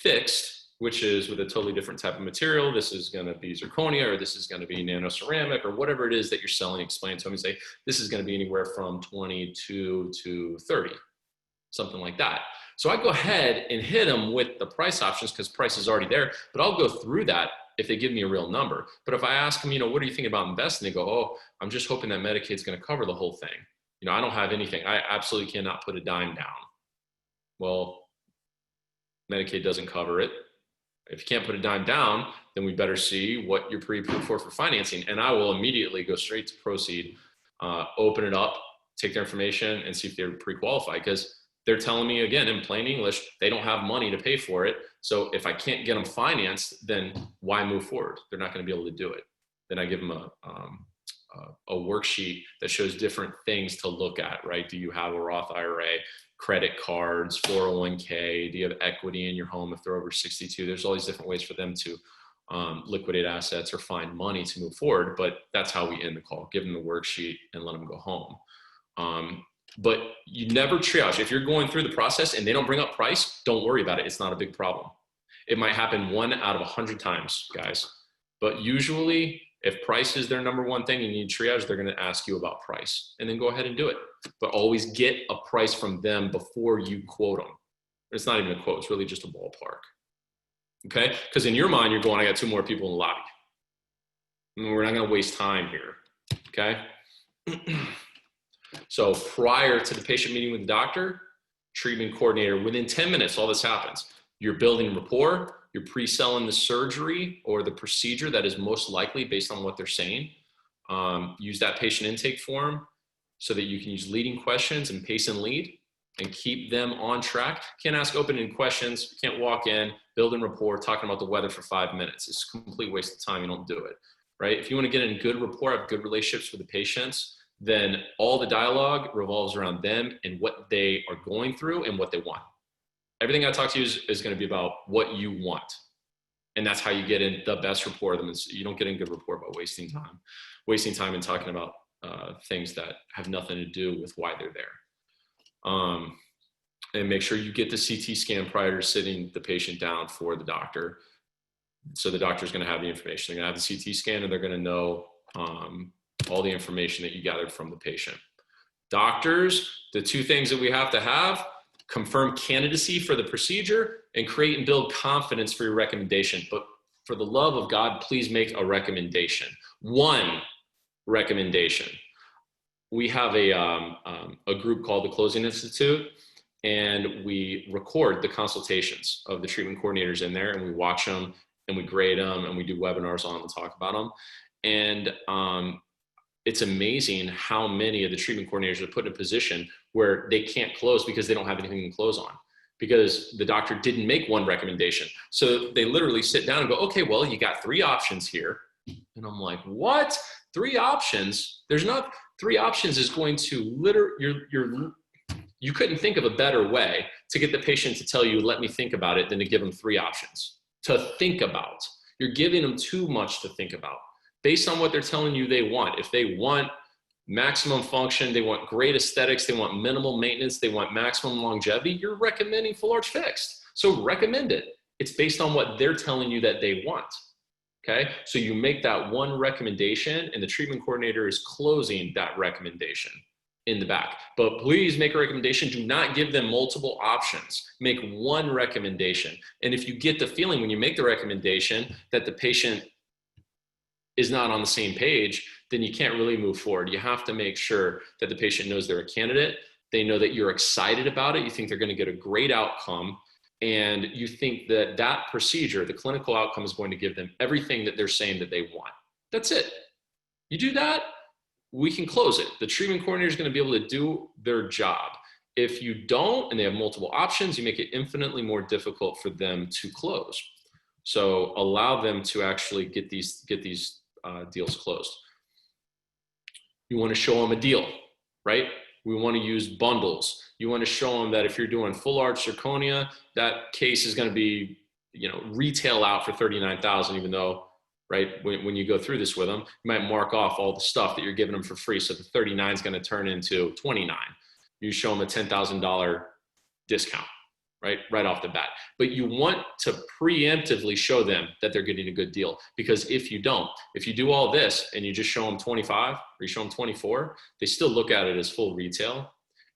fixed, which is with a totally different type of material. This is going to be zirconia, or this is going to be nanoceramic, or whatever it is that you're selling. Explain to them and say, this is going to be anywhere from 22 to 30, something like that. So I go ahead and hit them with the price options because price is already there, but I'll go through that if they give me a real number. But if I ask them, what are you thinking about investing? They go, oh, I'm just hoping that Medicaid's going to cover the whole thing. I don't have anything. I absolutely cannot put a dime down. Well, Medicaid doesn't cover it. If you can't put a dime down, then we better see what you're pre-approved for financing. And I will immediately go straight to proceed, open it up, take their information, and see if they're pre-qualified, because they're telling me, again, in plain English, they don't have money to pay for it. So if I can't get them financed, then why move forward? They're not going to be able to do it. Then I give them a worksheet that shows different things to look at, right? Do you have a Roth IRA, credit cards, 401k? Do you have equity in your home if they're over 62? There's all these different ways for them to liquidate assets or find money to move forward. But that's how we end the call. Give them the worksheet and let them go home. But you never triage. If you're going through the process and they don't bring up price, don't worry about it. It's not a big problem. It might happen 1 out of 100 times, guys. But usually, if price is their number one thing and you need triage, they're going to ask you about price, and then go ahead and do it. But always get a price from them before you quote them. It's not even a quote. It's really just a ballpark. Okay? Because in your mind, you're going, I got 2 more people in the lobby. And we're not going to waste time here. Okay? So prior to the patient meeting with the doctor, treatment coordinator, within 10 minutes, all this happens. You're building rapport. You're pre-selling the surgery or the procedure that is most likely based on what they're saying. Use that patient intake form so that you can use leading questions and pace and lead and keep them on track. Can't ask open-ended questions. Can't walk in, building rapport, talking about the weather for 5 minutes. It's a complete waste of time. You don't do it, right? If you want to get in good rapport, have good relationships with the patients, then all the dialogue revolves around them and what they are going through and what they want. Everything I talk to you is going to be about what you want. And that's how you get in the best rapport with them. You don't get in good rapport by wasting time and talking about things that have nothing to do with why they're there. And make sure you get the CT scan prior to sitting the patient down for the doctor. So the doctor's going to have the information. They're going to have the CT scan, and they're going to know all the information that you gathered from the patient. Doctors, the 2 things that we have to have: confirm candidacy for the procedure and create and build confidence for your recommendation. But for the love of God, please make a recommendation. 1 recommendation. We have a group called the Closing Institute, and we record the consultations of the treatment coordinators in there, and we watch them and we grade them and we do webinars on them and talk about them. And it's amazing how many of the treatment coordinators are put in a position where they can't close because they don't have anything to close on, because the doctor didn't make 1 recommendation. So they literally sit down and go, okay, well, you got 3 options here. And I'm like, what? 3 options? There's not 3 options is going to you couldn't think of a better way to get the patient to tell you, let me think about it, than to give them 3 options to think about. You're giving them too much to think about based on what they're telling you they want. If they want maximum function, they want great aesthetics, they want minimal maintenance, they want maximum longevity, you're recommending full arch fixed. So recommend it. It's based on what they're telling you that they want. Okay, so you make that 1 recommendation, and the treatment coordinator is closing that recommendation in the back. But please make a recommendation. Do not give them multiple options. Make 1 recommendation. And if you get the feeling when you make the recommendation that the patient is not on the same page, then you can't really move forward. You have to make sure that the patient knows they're a candidate. They know that you're excited about it. You think they're going to get a great outcome. And you think that that procedure, the clinical outcome, is going to give them everything that they're saying that they want. That's it. You do that, we can close it. The treatment coordinator is going to be able to do their job. If you don't, and they have multiple options, you make it infinitely more difficult for them to close. So allow them to actually get these deals closed. You want to show them a deal, right? We want to use bundles. You want to show them that if you're doing full arch zirconia, that case is going to be, retail out for $39,000, even though right? When you go through this with them, you might mark off all the stuff that you're giving them for free. So the 39 is going to turn into 29. You show them a $10,000 discount, right off the bat. But you want to preemptively show them that they're getting a good deal, because if you don't, if you do all this and you just show them 25 or you show them 24, they still look at it as full retail.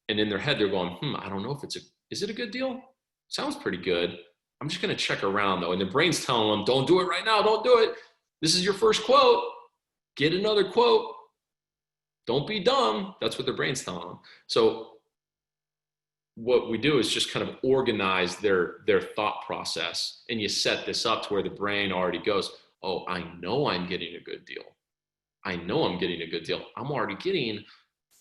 And in their head, they're going, I don't know if is it a good deal? Sounds pretty good. I'm just going to check around though. And the brain's telling them, don't do it right now. Don't do it. This is your first quote. Get another quote. Don't be dumb. That's what their brain's telling them. So what we do is just kind of organize their thought process, and you set this up to where the brain already goes, oh, I know I'm getting a good deal. I know I'm getting a good deal. I'm already getting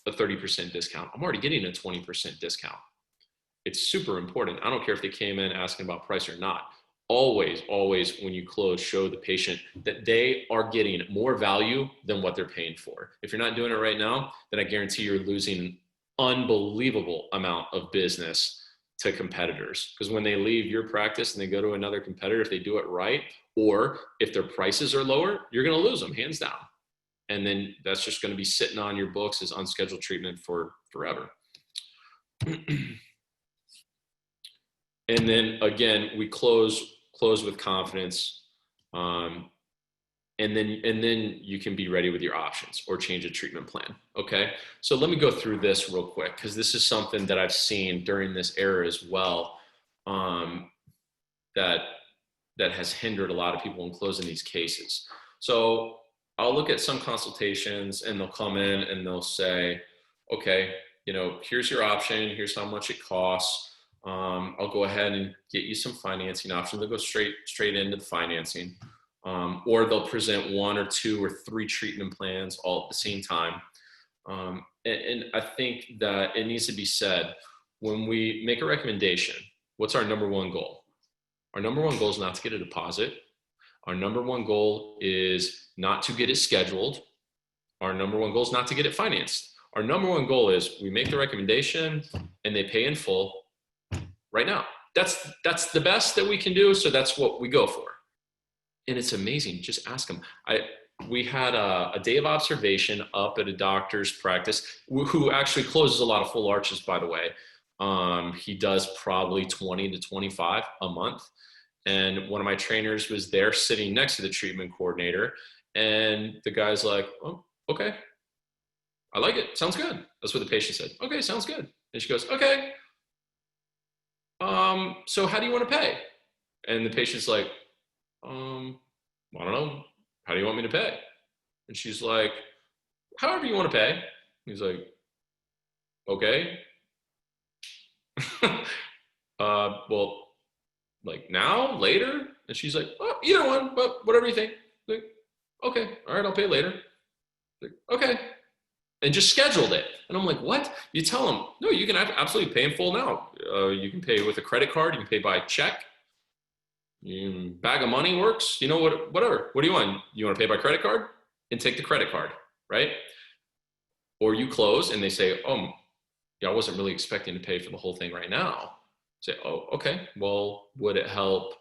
a 30% discount. I'm already getting a 20% discount. It's super important. I don't care if they came in asking about price or not. Always, always, when you close, show the patient that they are getting more value than what they're paying for. If you're not doing it right now, then I guarantee you're losing unbelievable amount of business to competitors, because when they leave your practice and they go to another competitor, if they do it right, or if their prices are lower, you're going to lose them hands down. And then that's just going to be sitting on your books as unscheduled treatment for forever. And then again, we close with confidence. And then you can be ready with your options or change a treatment plan. Okay. So let me go through this real quick, because this is something that I've seen during this era as well, that has hindered a lot of people in closing these cases. So I'll look at some consultations and they'll come in and they'll say, okay, here's your option. Here's how much it costs. I'll go ahead and get you some financing options. They'll go straight into the financing. Or they'll present 1 or 2 or 3 treatment plans all at the same time. And I think that it needs to be said, when we make a recommendation, what's our number one goal? Our number one goal is not to get a deposit. Our number one goal is not to get it scheduled. Our number one goal is not to get it financed. Our number one goal is we make the recommendation and they pay in full right now. That's the best that we can do. So that's what we go for. And it's amazing. Just ask them. We had a day of observation up at a doctor's practice who actually closes a lot of full arches, by the way. He does probably 20 to 25 a month. And one of my trainers was there sitting next to the treatment coordinator. And the guy's like, oh, okay. I like it. Sounds good. That's what the patient said. Okay, sounds good. And she goes, okay. So how do you want to pay? And the patient's like, I don't know. How do you want me to pay? And she's like, however you want to pay. He's like, okay. Well, like now, later? And she's like, oh, either one, but whatever you think. Like, okay, all right, I'll pay later. Like, okay. And just scheduled it. And I'm like, what? You tell them, no, you can absolutely pay in full now. You can pay with a credit card. You can pay by check. Bag of money works. Whatever. What do you want? You want to pay by credit card? And take the credit card, right? Or you close and they say, oh, yeah, I wasn't really expecting to pay for the whole thing right now. Say, oh, okay. Well, would it help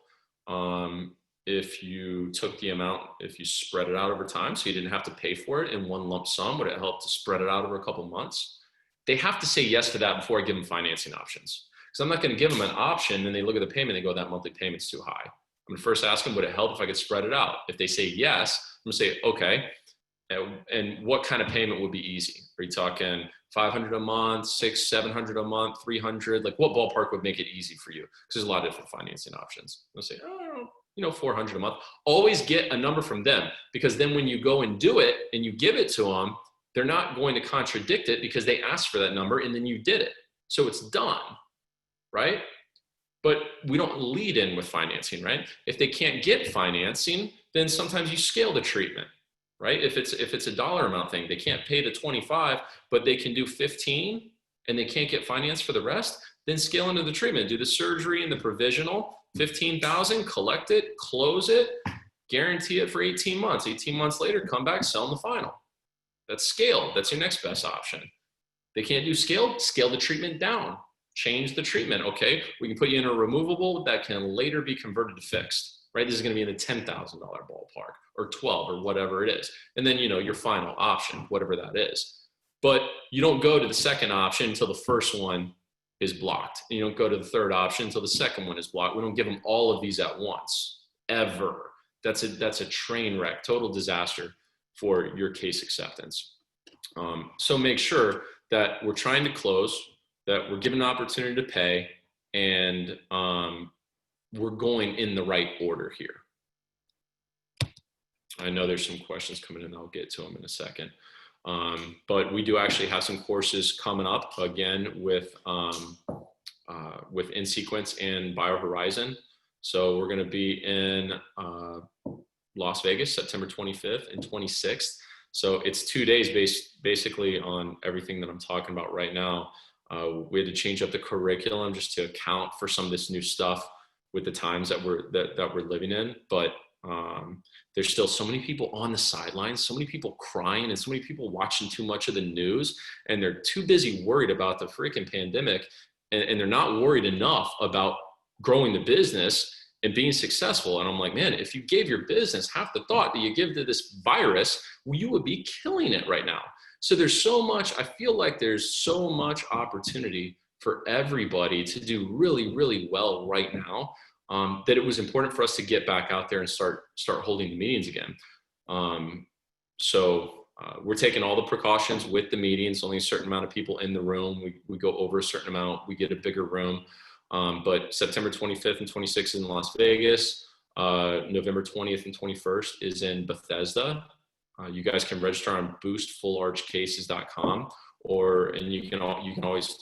if you took the amount, if you spread it out over time so you didn't have to pay for it in one lump sum? Would it help to spread it out over a couple months? They have to say yes to that before I give them financing options. Because I'm not going to give them an option and they look at the payment and they go, that monthly payment's too high. I'm going to first ask them, would it help if I could spread it out? If they say yes, I'm going to say, okay. And what kind of payment would be easy? Are you talking $500 a month, $600, $700 a month, $300? Like what ballpark would make it easy for you? Because there's a lot of different financing options. They'll say, oh, $400 a month. Always get a number from them, because then when you go and do it and you give it to them, they're not going to contradict it because they asked for that number and then you did it. So it's done, right? But we don't lead in with financing, right? If they can't get financing, then sometimes you scale the treatment, right? If it's a dollar amount thing, they can't pay the 25, but they can do 15 and they can't get finance for the rest, then scale into the treatment, do the surgery and the provisional, 15,000, collect it, close it, guarantee it for 18 months. 18 months later, come back, sell them the final. That's scale. That's your next best option. They can't do scale the treatment down. Change the treatment, okay? We can put you in a removable that can later be converted to fixed. right? This is going to be in the $10,000 ballpark or 12 or whatever it is. And then, your final option, whatever that is. But you don't go to the second option until the first one is blocked. And you don't go to the third option until the second one is blocked. We don't give them all of these at once, ever. That's a train wreck, total disaster for your case acceptance. So make sure that we're trying to close, that we're given an opportunity to pay, and we're going in the right order here. I know there's some questions coming in. I'll get to them in a second. But we do actually have some courses coming up again with nSequence and BioHorizon. So we're going to be in Las Vegas, September 25th and 26th. So it's 2 days basically on everything that I'm talking about right now. We had to change up the curriculum just to account for some of this new stuff with the times that we're living in. But there's still so many people on the sidelines, so many people crying, and so many people watching too much of the news, and they're too busy worried about the freaking pandemic, and they're not worried enough about growing the business and being successful. And I'm like, man, if you gave your business half the thought that you give to this virus, well, you would be killing it right now. So there's so much, I feel like there's so much opportunity for everybody to do really, really well right now. That it was important for us to get back out there and start holding the meetings again. So we're taking all the precautions with the meetings, only a certain amount of people in the room. We go over a certain amount, we get a bigger room. But September 25th and 26th in Las Vegas, November 20th and 21st is in Bethesda. You guys can register on boostfullarchcases.com, and you can always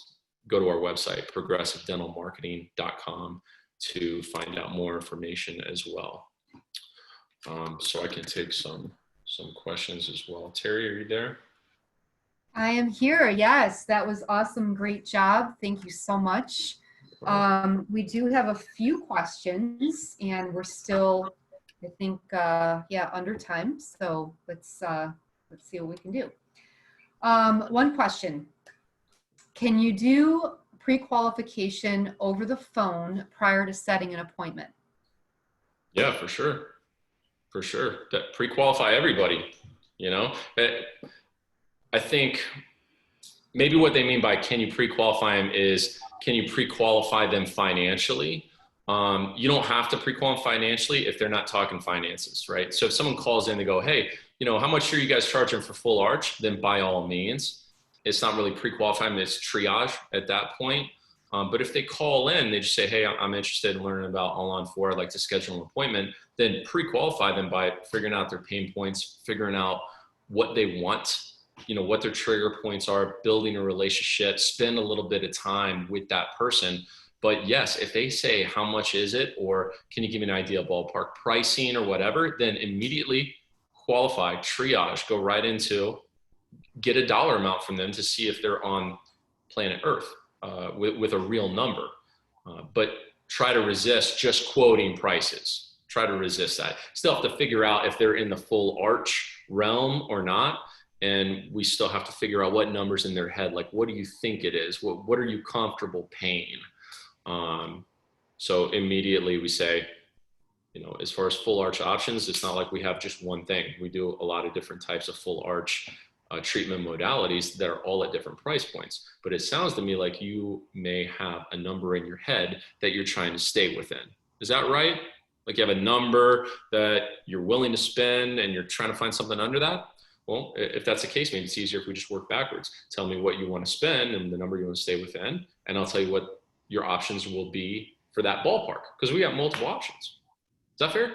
go to our website, progressivedentalmarketing.com, to find out more information as well. So I can take some questions as well. Terry, are you there? I am here. Yes, that was awesome. Great job. Thank you so much. We do have a few questions, and we're still, I think, under time. So let's see what we can do. One question: can you do pre-qualification over the phone prior to setting an appointment? Yeah, for sure. For sure. That pre-qualify everybody, I think maybe what they mean by can you pre-qualify them is, can you pre-qualify them financially? You don't have to pre-qualify financially if they're not talking finances, right? So if someone calls in, they go, hey, how much are you guys charging for full arch? Then by all means. It's not really pre-qualifying, it's triage at that point. But if they call in, they just say, hey, I'm interested in learning about All-on-4, I'd like to schedule an appointment, then pre-qualify them by figuring out their pain points, figuring out what they want, what their trigger points are, building a relationship, spend a little bit of time with that person. But yes, if they say, how much is it? Or can you give me an idea of ballpark pricing or whatever, then immediately qualify, triage, go right into, get a dollar amount from them to see if they're on planet Earth with a real number. But try to resist just quoting prices. Try to resist that. Still have to figure out if they're in the full arch realm or not. And we still have to figure out what numbers in their head, like what do you think it is? What are you comfortable paying? So immediately we say, as far as full arch options, it's not like we have just one thing. We do a lot of different types of full arch treatment modalities that are all at different price points. But it sounds to me like you may have a number in your head that you're trying to stay within. Is that right? Like you have a number that you're willing to spend and you're trying to find something under that? Well, if that's the case, maybe it's easier if we just work backwards. Tell me what you want to spend and the number you want to stay within, and I'll tell you what your options will be for that ballpark, because we have multiple options. Is that fair?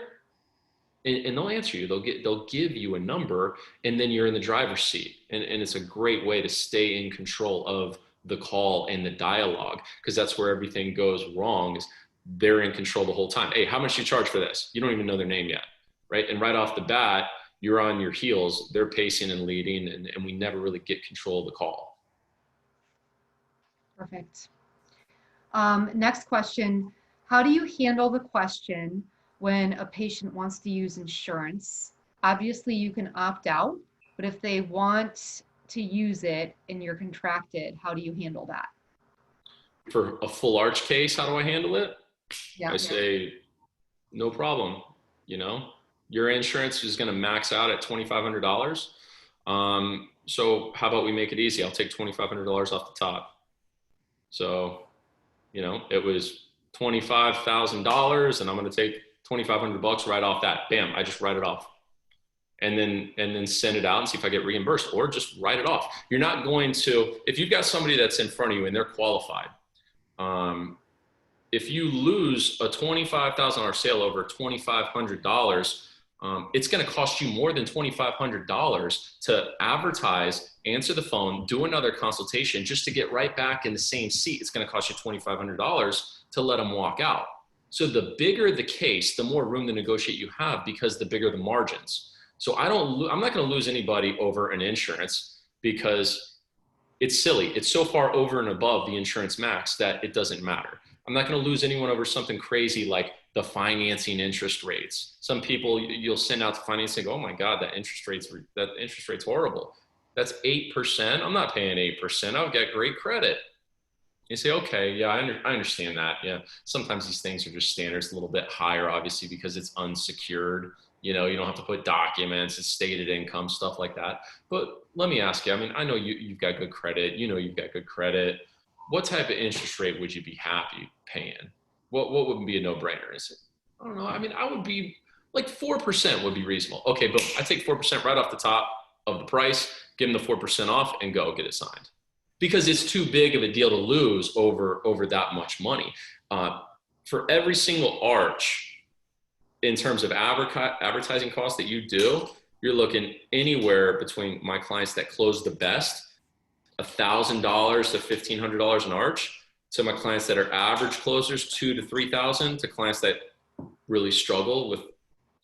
And they'll answer you. They'll give you a number, and then you're in the driver's seat. And it's a great way to stay in control of the call and the dialogue, because that's where everything goes wrong. Is they're in control the whole time. Hey, how much do you charge for this? You don't even know their name yet, right? And right off the bat, you're on your heels. They're pacing and leading, and we never really get control of the call. Perfect. Next question: how do you handle the question when a patient wants to use insurance? Obviously you can opt out, but if they want to use it and you're contracted, how do you handle that? For a full arch case, how do I handle it? Yeah. I say, no problem. You know, your insurance is going to max out at $2,500. So how about we make it easy? I'll take $2,500 off the top. So, you know, it was $25,000 and I'm going to take $2,500 right off that. Bam, I just write it off. And then send it out and see if I get reimbursed, or just write it off. You're not going to, if you've got somebody that's in front of you and they're qualified, if you lose a $25,000 sale over $2,500, it's going to cost you more than $2,500 to advertise, answer the phone, do another consultation just to get right back in the same seat. It's going to cost you $2,500 to let them walk out. So the bigger the case, the more room to negotiate you have, because the bigger the margins. So I'm not going to lose anybody over an insurance, because it's silly. It's so far over and above the insurance max that it doesn't matter. I'm not going to lose anyone over something crazy like the financing interest rates. Some people you'll send out to finance and go, oh my God, that interest rate's horrible. That's 8%. I'm not paying 8%. I'll get great credit. You say, okay, yeah, I understand that. Yeah. Sometimes these things are just standards, a little bit higher, obviously, because it's unsecured. You know, you don't have to put documents, it's stated income, stuff like that. But let me ask you, I mean, I know you've got good credit, you know, you've got good credit. What type of interest rate would you be happy paying? What would be a no-brainer? Is it, I don't know. I mean, I would be like 4% would be reasonable. Okay, but I take 4% right off the top of the price, give them the 4% off and go get it signed. Because it's too big of a deal to lose over that much money. For every single arch, in terms of advertising costs that you do, you're looking anywhere between my clients that close the best, $1,000 to $1,500 an arch, to my clients that are average closers, $2,000 to $3,000, to clients that really struggle with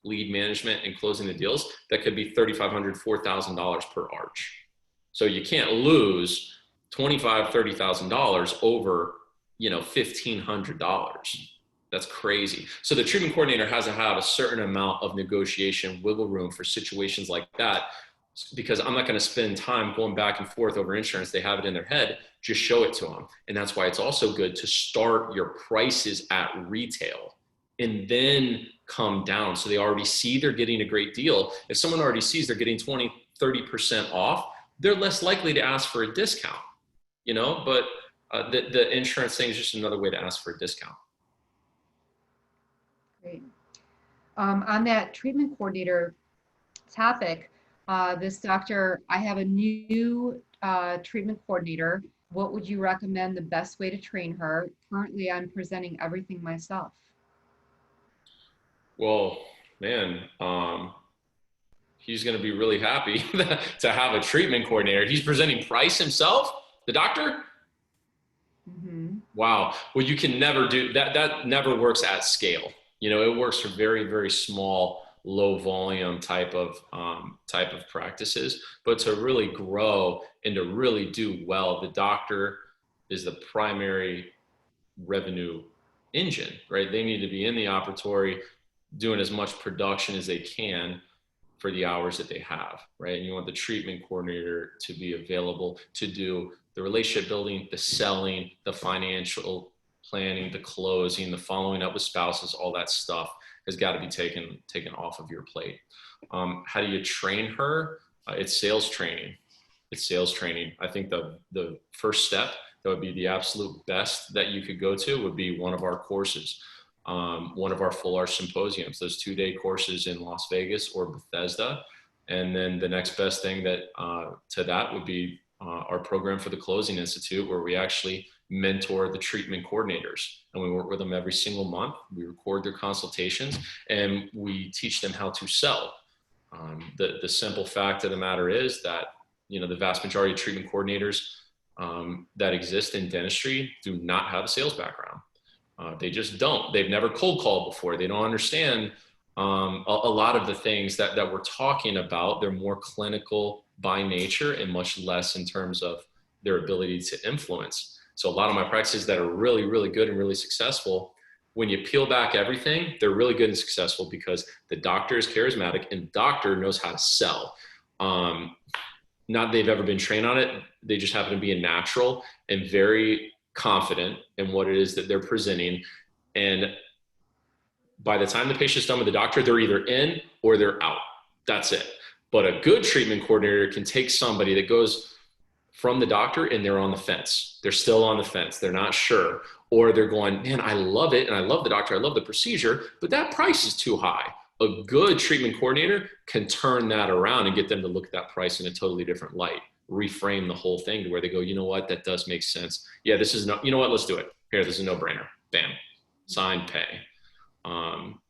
lead management and closing the deals, that could be $3,500, $4,000 per arch. So you can't lose $25,000, $30,000 over, you know, $1,500. That's crazy. So the treatment coordinator has to have a certain amount of negotiation wiggle room for situations like that, because I'm not going to spend time going back and forth over insurance. They have it in their head, just show it to them. And that's why it's also good to start your prices at retail and then come down. So they already see they're getting a great deal. If someone already sees they're getting 20, 30% off, they're less likely to ask for a discount, you know, but the insurance thing is just another way to ask for a discount. Great. On that treatment coordinator topic, this doctor, I have a new treatment coordinator. What would you recommend the best way to train her? Currently, I'm presenting everything myself. Well, man, he's going to be really happy to have a treatment coordinator. He's presenting price himself, the doctor? Mm-hmm. Wow. Well, you can never do that. That never works at scale. You know, it works for very, very small, low volume type of practices, but to really grow and to really do well, the doctor is the primary revenue engine, right? They need to be in the operatory doing as much production as they can for the hours that they have, right? And you want the treatment coordinator to be available to do the relationship building, the selling, the financial planning, the closing, the following up with spouses, all that stuff has got to be taken off of your plate. How do you train her? It's sales training. It's sales training. I think the first step that would be the absolute best that you could go to would be one of our courses, one of our full arch symposiums, those 2-day courses in Las Vegas or Bethesda. And then the next best thing that to that would be our program for the Closing Institute, where we actually mentor the treatment coordinators, and we work with them every single month. We record their consultations and we teach them how to sell. The simple fact of the matter is that, you know, the vast majority of treatment coordinators that exist in dentistry do not have a sales background. They just don't. They've never cold called before. They don't understand a lot of the things that we're talking about. They're more clinical by nature and much less in terms of their ability to influence. So a lot of my practices that are really, really good and really successful, when you peel back everything, they're really good and successful because the doctor is charismatic and the doctor knows how to sell. Not that they've ever been trained on it. They just happen to be a natural and very confident in what it is that they're presenting. And by the time the patient's done with the doctor, they're either in or they're out. That's it. But a good treatment coordinator can take somebody that goes from the doctor and they're on the fence. They're still on the fence. They're not sure. Or they're going, man, I love it. And I love the doctor. I love the procedure, but that price is too high. A good treatment coordinator can turn that around and get them to look at that price in a totally different light, reframe the whole thing to where they go, you know what, that does make sense. Yeah, this is no, you know what, let's do it. Here, this is a no-brainer. Bam, sign, pay.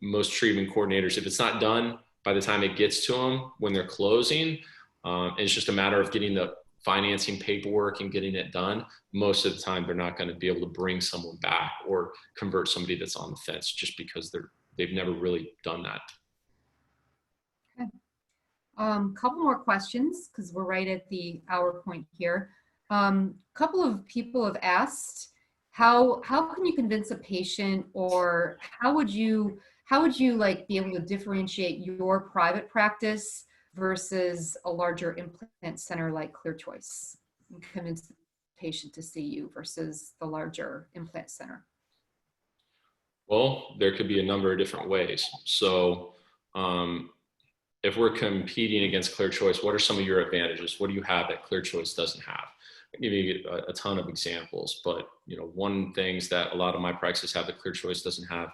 Most treatment coordinators, if it's not done by the time it gets to them when they're closing, and it's just a matter of getting the financing paperwork and getting it done, most of the time they're not going to be able to bring someone back or convert somebody that's on the fence just because they've never really done that. Okay. Couple more questions because we're right at the hour point here. Couple of people have asked, how can you convince a patient, or how would you like be able to differentiate your private practice versus a larger implant center like ClearChoice, and convince the patient to see you versus the larger implant center? Well, there could be a number of different ways. So if we're competing against ClearChoice, what are some of your advantages? What do you have that ClearChoice doesn't have? I'll give you a ton of examples, but one things that a lot of my practices have that ClearChoice doesn't have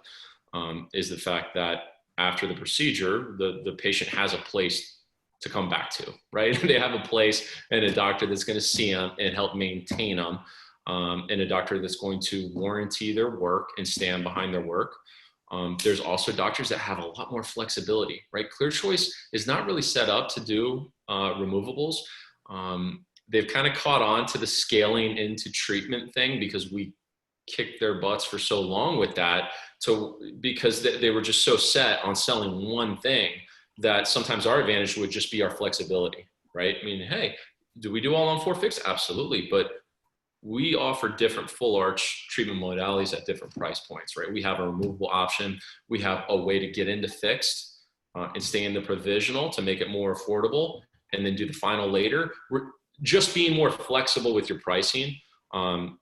is the fact that after the procedure, the patient has a place to come back to, right? They have a place and a doctor that's going to see them and help maintain them, and a doctor that's going to warranty their work and stand behind their work. There's also doctors that have a lot more flexibility, right? ClearChoice is not really set up to do removables. They've kind of caught on to the scaling into treatment thing because we kicked their butts for so long with that. So because they were just so set on selling one thing that sometimes our advantage would just be our flexibility, right? I mean, hey, do we do all on 4 fix? Absolutely. But we offer different full arch treatment modalities at different price points, right? We have a removable option. We have a way to get into fixed and stay in the provisional to make it more affordable and then do the final later. We're just being more flexible with your pricing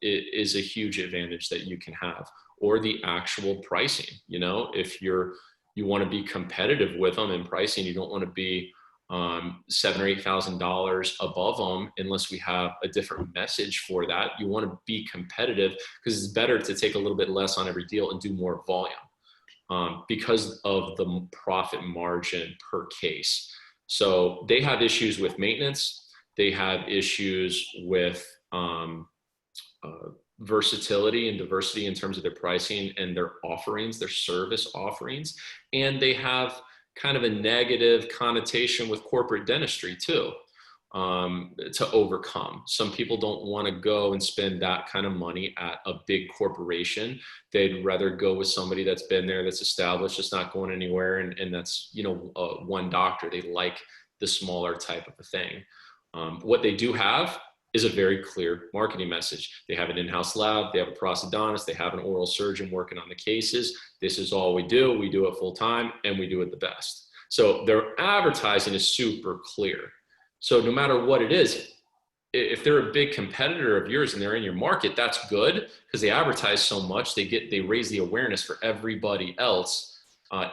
is a huge advantage that you can have, or the actual pricing. If you want to be competitive with them in pricing, you don't want to be $7,000 or $8,000 above them unless we have a different message for that. You want to be competitive because it's better to take a little bit less on every deal and do more volume because of the profit margin per case. So they have issues with maintenance. They have issues with versatility and diversity in terms of their pricing and their offerings, their service offerings. And they have kind of a negative connotation with corporate dentistry too, to overcome. Some people don't want to go and spend that kind of money at a big corporation. They'd rather go with somebody that's been there, that's established, that's not going anywhere, and that's, one doctor. They like the smaller type of a thing. What they do have is a very clear marketing message. They have an in-house lab, they have a prosthodontist, they have an oral surgeon working on the cases. This is all we do it full time, and we do it the best. So their advertising is super clear. So no matter what it is, if they're a big competitor of yours and they're in your market, that's good because they advertise so much, they raise the awareness for everybody else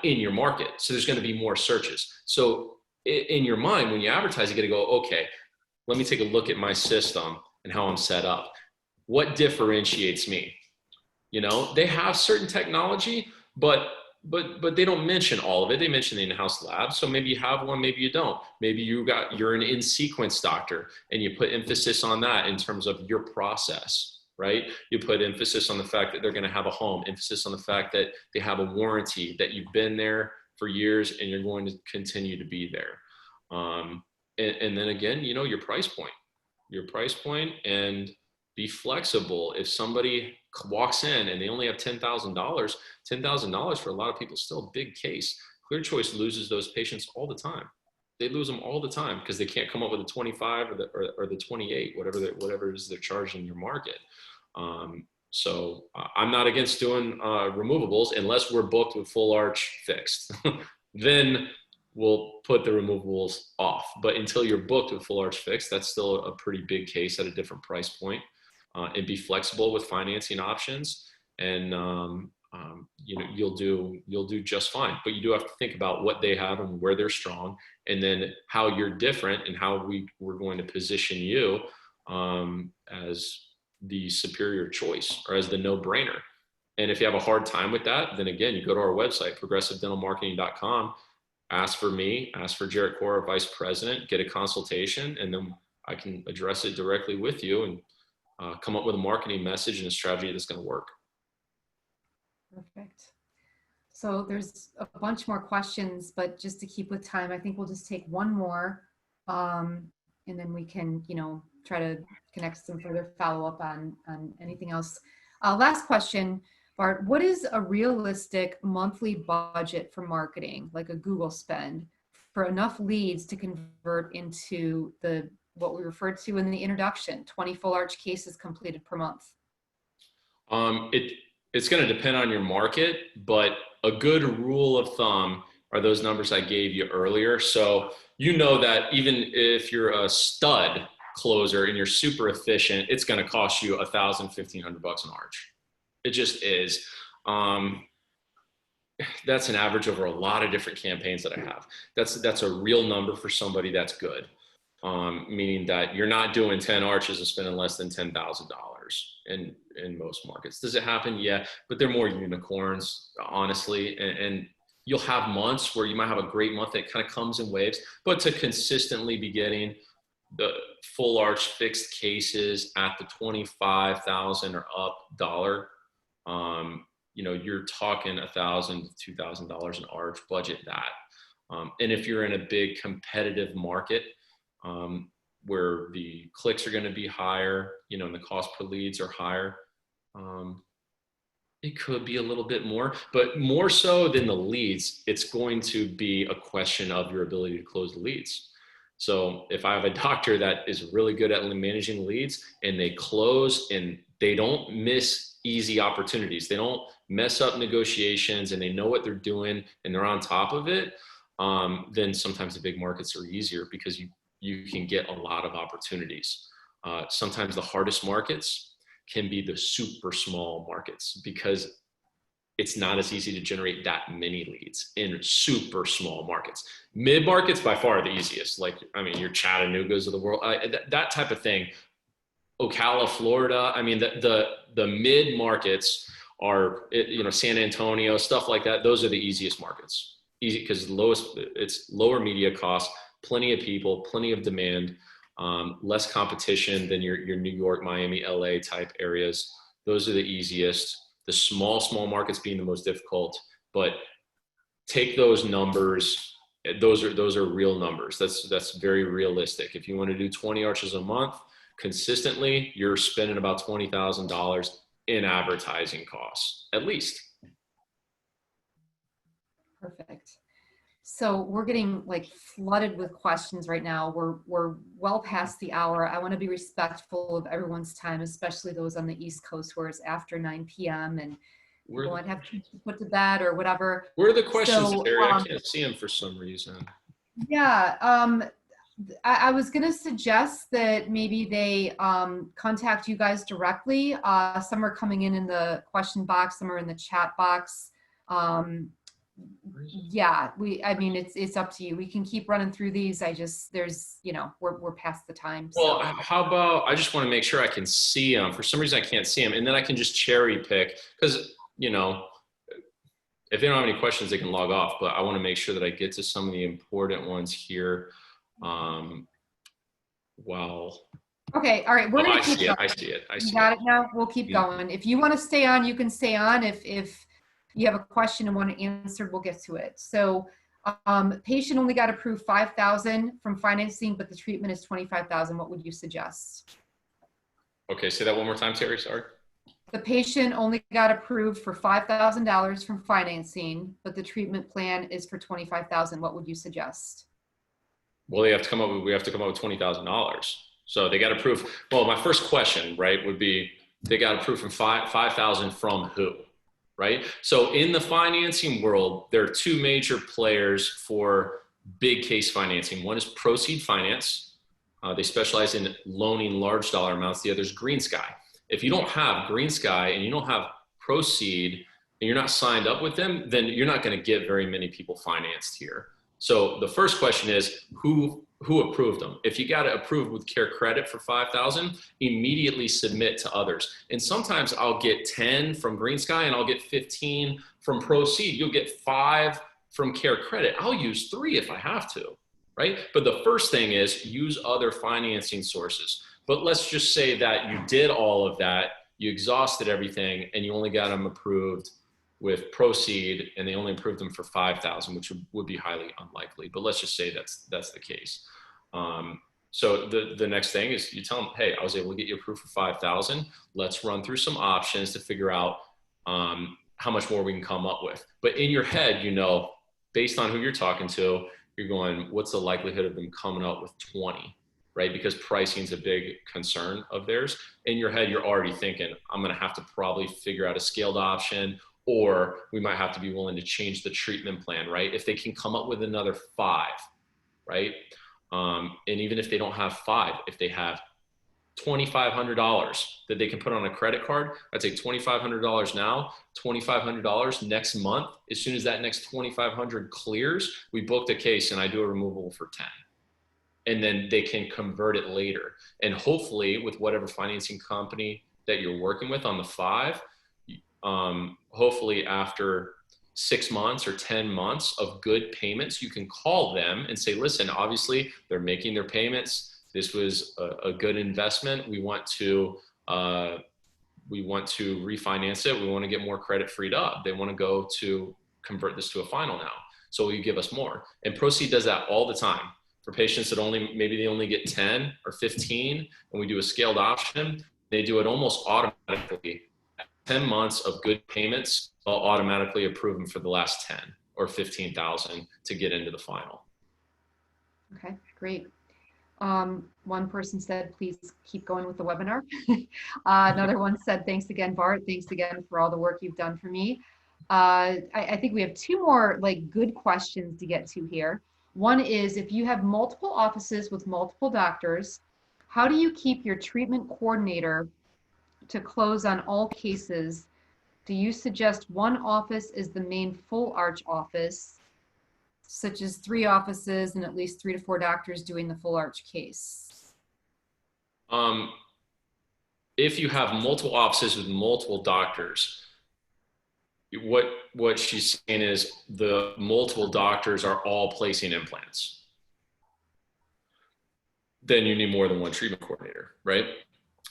in your market. So there's going to be more searches. So in your mind, when you advertise, you got to go, okay, let me take a look at my system and how I'm set up. What differentiates me? They have certain technology, but they don't mention all of it. They mention the in-house lab. So maybe you have one, maybe you don't. Maybe you're an nSequence doctor and you put emphasis on that in terms of your process, right? You put emphasis on the fact that they're going to have a home, emphasis on the fact that they have a warranty, that you've been there for years and you're going to continue to be there. And then again, your price point, and be flexible. If somebody walks in and they only have $10,000 for a lot of people is still a big case. ClearChoice loses those patients all the time. They lose them all the time because they can't come up with a 25 or the 28, whatever it is they're charging in your market. So I'm not against doing removables unless we're booked with full arch fixed. Then we'll put the removables off. But until you're booked with full arch fixed, that's still a pretty big case at a different price point. And be flexible with financing options. And you'll do just fine. But you do have to think about what they have and where they're strong, and then how you're different and how we're going to position you as the superior choice or as the no-brainer. And if you have a hard time with that, then again, you go to our website, progressivedentalmarketing.com, ask for me, ask for Jarrett Cora, Vice President, get a consultation, and then I can address it directly with you and come up with a marketing message and a strategy that's going to work. Perfect. So there's a bunch more questions, but just to keep with time, I think we'll just take one more, and then we can, try to connect some further follow-up on anything else. Last question, Bart, what is a realistic monthly budget for marketing, like a Google spend, for enough leads to convert into what we referred to in the introduction, 20 full arch cases completed per month? It's going to depend on your market, but a good rule of thumb are those numbers I gave you earlier. So that even if you're a stud closer and you're super efficient, it's going to cost you $1,000, $1,500 an arch. It just is. That's an average over a lot of different campaigns that I have. That's a real number for somebody that's good. Meaning that you're not doing 10 arches and spending less than $10,000 in most markets. Does it happen? Yeah, but they're more unicorns, honestly. And you'll have months where you might have a great month that kind of comes in waves, but to consistently be getting the full arch fixed cases at the 25,000 or up dollar, you're talking $1,000 to $2,000 an arch, budget that. And if you're in a big competitive market, where the clicks are going to be higher, and the cost per leads are higher, it could be a little bit more, but more so than the leads, it's going to be a question of your ability to close the leads. So if I have a doctor that is really good at managing leads and they close and they don't miss easy opportunities, they don't mess up negotiations, and they know what they're doing and they're on top of it, then sometimes the big markets are easier because you can get a lot of opportunities. Sometimes the hardest markets can be the super small markets because it's not as easy to generate that many leads in super small markets. Mid markets by far are the easiest. Your Chattanoogas of the world, that type of thing. Ocala, Florida. The mid markets are, San Antonio, stuff like that. Those are the easiest markets. Easy because it's lower media costs, plenty of people, plenty of demand, less competition than your New York, Miami, LA type areas. Those are the easiest. The small markets being the most difficult, but take those numbers. Those are real numbers. That's very realistic. If you want to do 20 arches a month consistently, you're spending about $20,000 in advertising costs, at least. Perfect. So we're getting flooded with questions right now. We're well past the hour. I want to be respectful of everyone's time, especially those on the East Coast where it's after 9 p.m. and people might have to put to bed or whatever. Where are the questions, Terry? I can't see them for some reason. Yeah. I was going to suggest that maybe they contact you guys directly. Some are coming in the question box. Some are in the chat box. Yeah, it's up to you. We can keep running through these. We're past the time. So. Well, how about, I just want to make sure I can see them. For some reason, I can't see them. And then I can just cherry pick because, if they don't have any questions, they can log off. But I want to make sure that I get to some of the important ones here. Okay. All right. We're going to keep going. I see it. You got it now? We'll keep going. If you want to stay on, you can stay on. If you have a question and want it answered, we'll get to it. So patient only got approved $5,000 from financing, but the treatment is $25,000. What would you suggest? Okay, say that one more time, Terry, sorry. The patient only got approved for $5,000 from financing, but the treatment plan is for $25,000. What would you suggest? Well, we have to come up with $20,000. So they got approved. Well, my first question, right, would be they got approved from $5,000 from who? Right? So in the financing world, there are two major players for big case financing. One is Proceed Finance. They specialize in loaning large dollar amounts. The other is Green Sky. If you don't have Green Sky and you don't have Proceed and you're not signed up with them, then you're not going to get very many people financed here. So the first question is who approved them? If you got it approved with Care Credit for 5,000, immediately submit to others. And sometimes I'll get 10 from Green Sky and I'll get 15 from Proceed. You'll get 5 from Care Credit. I'll use 3 if I have to, right? But the first thing is use other financing sources. But let's just say that you did all of that, you exhausted everything, and you only got them approved with Proceed, and they only approved them for 5,000, which would be highly unlikely. But let's just say that's the case. So the next thing is you tell them, hey, I was able to get you approved for 5,000. Let's run through some options to figure out how much more we can come up with. But in your head, you know, based on who you're talking to, you're going, what's the likelihood of them coming up with 20, right? Because pricing is a big concern of theirs. In your head, you're already thinking, I'm going to have to probably figure out a scaled option, or we might have to be willing to change the treatment plan, right? If they can come up with another 5, right? And even if they don't have 5, if they have $2,500 that they can put on a credit card, I'd say $2,500 now, $2,500 next month. As soon as that next $2,500 clears, we booked a case and I do a removable for 10. And then they can convert it later. And hopefully with whatever financing company that you're working with on the 5, hopefully after 6 months or 10 months of good payments, you can call them and say, listen, obviously they're making their payments. This was a good investment. We want to refinance it. We want to get more credit freed up. They want to go to convert this to a final now. So will you give us more? And Proceed does that all the time for patients that maybe they only get 10 or 15, and we do a scaled option. They do it almost automatically. 10 months of good payments, I'll automatically approve them for the last 10 or 15,000 to get into the final. Okay, great. One person said, please keep going with the webinar. Another one said, thanks again, Bart. Thanks again for all the work you've done for me. I think we have 2 more good questions to get to here. One is, if you have multiple offices with multiple doctors, how do you keep your treatment coordinator to close on all cases? Do you suggest one office is the main full arch office, such as 3 offices and at least 3 to 4 doctors doing the full arch case? If you have multiple offices with multiple doctors, what she's saying is the multiple doctors are all placing implants. Then you need more than one treatment coordinator, right?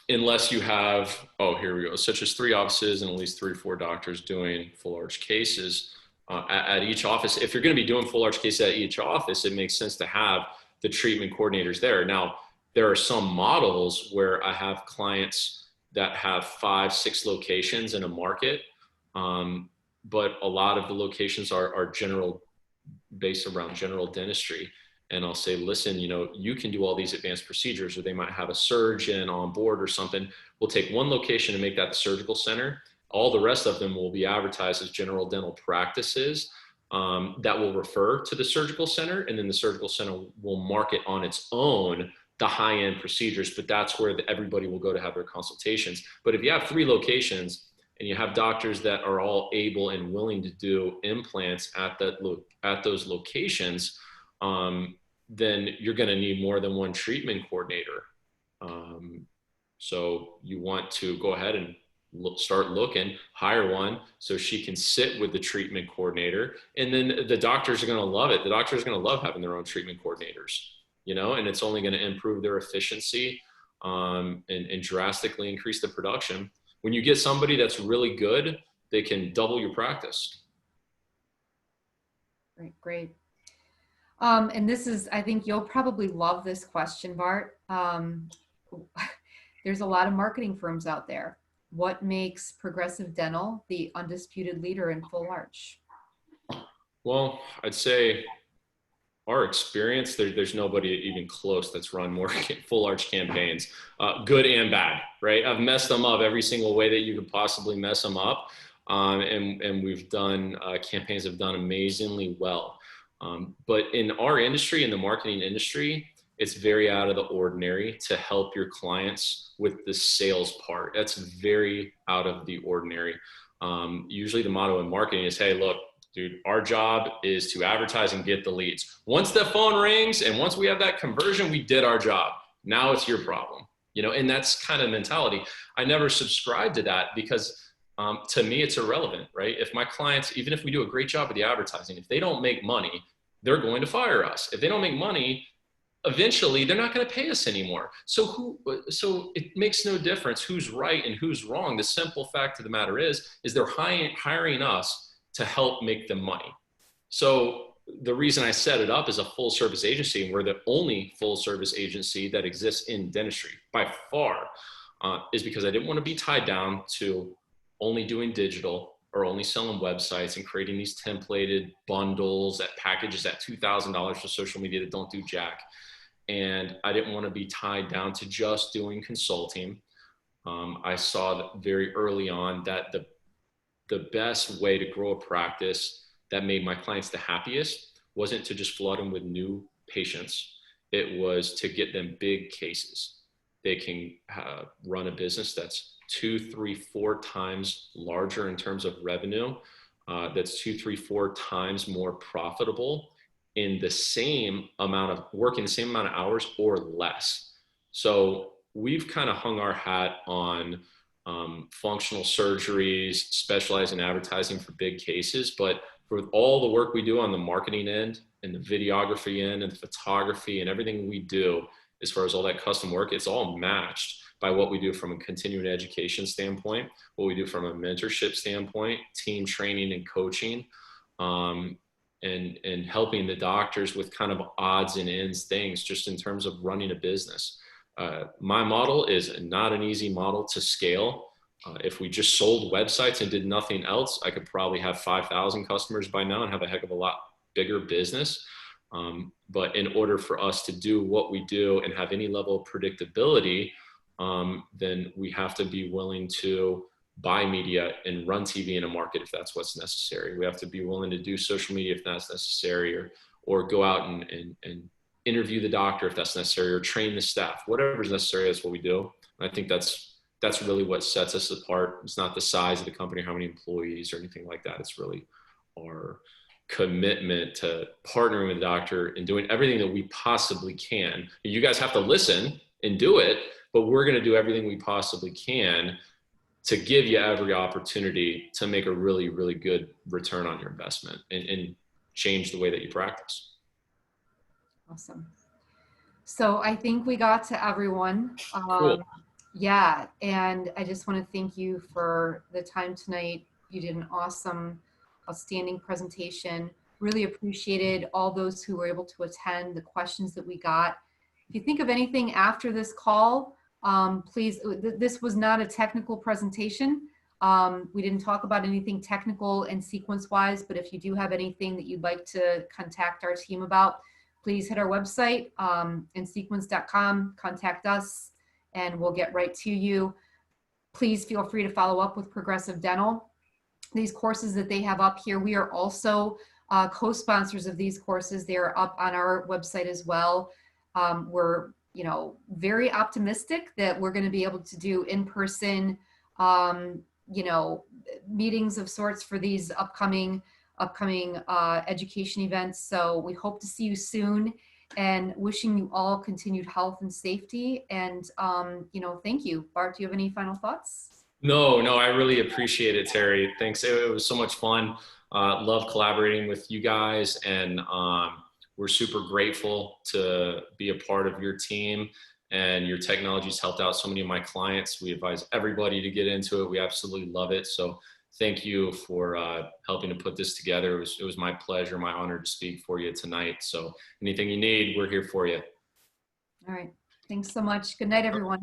Unless you have, here we go, such as 3 offices and at least 3 or 4 doctors doing full arch cases at each office. If you're going to be doing full arch cases at each office, it makes sense to have the treatment coordinators there. Now, there are some models where I have clients that have 5, 6 locations in a market, but a lot of the locations are based around general dentistry. And I'll say, listen, you can do all these advanced procedures, or they might have a surgeon on board or something. We'll take one location and make that the surgical center. All the rest of them will be advertised as general dental practices that will refer to the surgical center. And then the surgical center will market on its own the high-end procedures, but that's where everybody will go to have their consultations. But if you have 3 locations and you have doctors that are all able and willing to do implants at those locations, then you're going to need more than one treatment coordinator. So you want to go ahead and start looking, hire one so she can sit with the treatment coordinator. And then the doctors are going to love it. The doctors are going to love having their own treatment coordinators, and it's only going to improve their efficiency and drastically increase the production. When you get somebody that's really good, they can double your practice. Great. And this is, I think you'll probably love this question, Bart. There's a lot of marketing firms out there. What makes Progressive Dental the undisputed leader in full arch? Well, I'd say our experience, there's nobody even close that's run more full arch campaigns, good and bad, right? I've messed them up every single way that you could possibly mess them up. And we've done campaigns have done amazingly well. But in our industry, in the marketing industry, it's very out of the ordinary to help your clients with the sales part. That's very out of the ordinary. Usually the motto in marketing is, hey, look, dude, our job is to advertise and get the leads. Once the phone rings and once we have that conversion, we did our job. Now it's your problem, and that's kind of mentality. I never subscribed to that because to me, it's irrelevant, right? If my clients, even if we do a great job with the advertising, if they don't make money, they're going to fire us. If they don't make money, eventually they're not going to pay us anymore. So it makes no difference who's right and who's wrong. The simple fact of the matter is they're hiring us to help make them money. So the reason I set it up as a full service agency, and we're the only full service agency that exists in dentistry by far, is because I didn't want to be tied down to only doing digital or only selling websites and creating these templated bundles that packages at $2,000 for social media that don't do jack. And I didn't want to be tied down to just doing consulting. I saw that very early on that the best way to grow a practice that made my clients the happiest wasn't to just flood them with new patients. It was to get them big cases. They can run a business that's 2, 3, 4 times larger in terms of revenue. That's 2, 3, 4 times more profitable in the same amount of working the same amount of hours or less. So we've kind of hung our hat on functional surgeries, specialized in advertising for big cases. But for all the work we do on the marketing end and the videography end and the photography and everything we do, as far as all that custom work, it's all matched by what we do from a continuing education standpoint, what we do from a mentorship standpoint, team training and coaching, and helping the doctors with kind of odds and ends things just in terms of running a business. My model is not an easy model to scale. If we just sold websites and did nothing else, I could probably have 5,000 customers by now and have a heck of a lot bigger business. But in order for us to do what we do and have any level of predictability, then we have to be willing to buy media and run TV in a market if that's what's necessary. We have to be willing to do social media if that's necessary, or go out and interview the doctor if that's necessary, or train the staff. Whatever is necessary, that's what we do. And I think that's really what sets us apart. It's not the size of the company, how many employees or anything like that. It's really our commitment to partnering with the doctor and doing everything that we possibly can. You guys have to listen and do it, but we're going to do everything we possibly can to give you every opportunity to make a really, really good return on your investment and change the way that you practice. Awesome. So I think we got to everyone. Cool. Yeah, and I just want to thank you for the time tonight. You did an awesome, outstanding presentation. Really appreciated all those who were able to attend, the questions that we got. If you think of anything after this call, please, this was not a technical presentation. We didn't talk about anything technical and sequence-wise, but if you do have anything that you'd like to contact our team about, please hit our website, nSequence.com, contact us, and we'll get right to you. Please feel free to follow up with Progressive Dental. These courses that they have up here, we are also co-sponsors of these courses. They are up on our website as well. We're very optimistic that we're going to be able to do in-person, meetings of sorts for these upcoming education events. So we hope to see you soon, and wishing you all continued health and safety. And, thank you. Bart, do you have any final thoughts? No, I really appreciate it, Terry. Thanks. It was so much fun. Love collaborating with you guys, and we're super grateful to be a part of your team, and your technology's helped out so many of my clients. We advise everybody to get into it. We absolutely love it. So thank you for helping to put this together. It was my pleasure, my honor to speak for you tonight. So anything you need, we're here for you. All right. Thanks so much. Good night, everyone.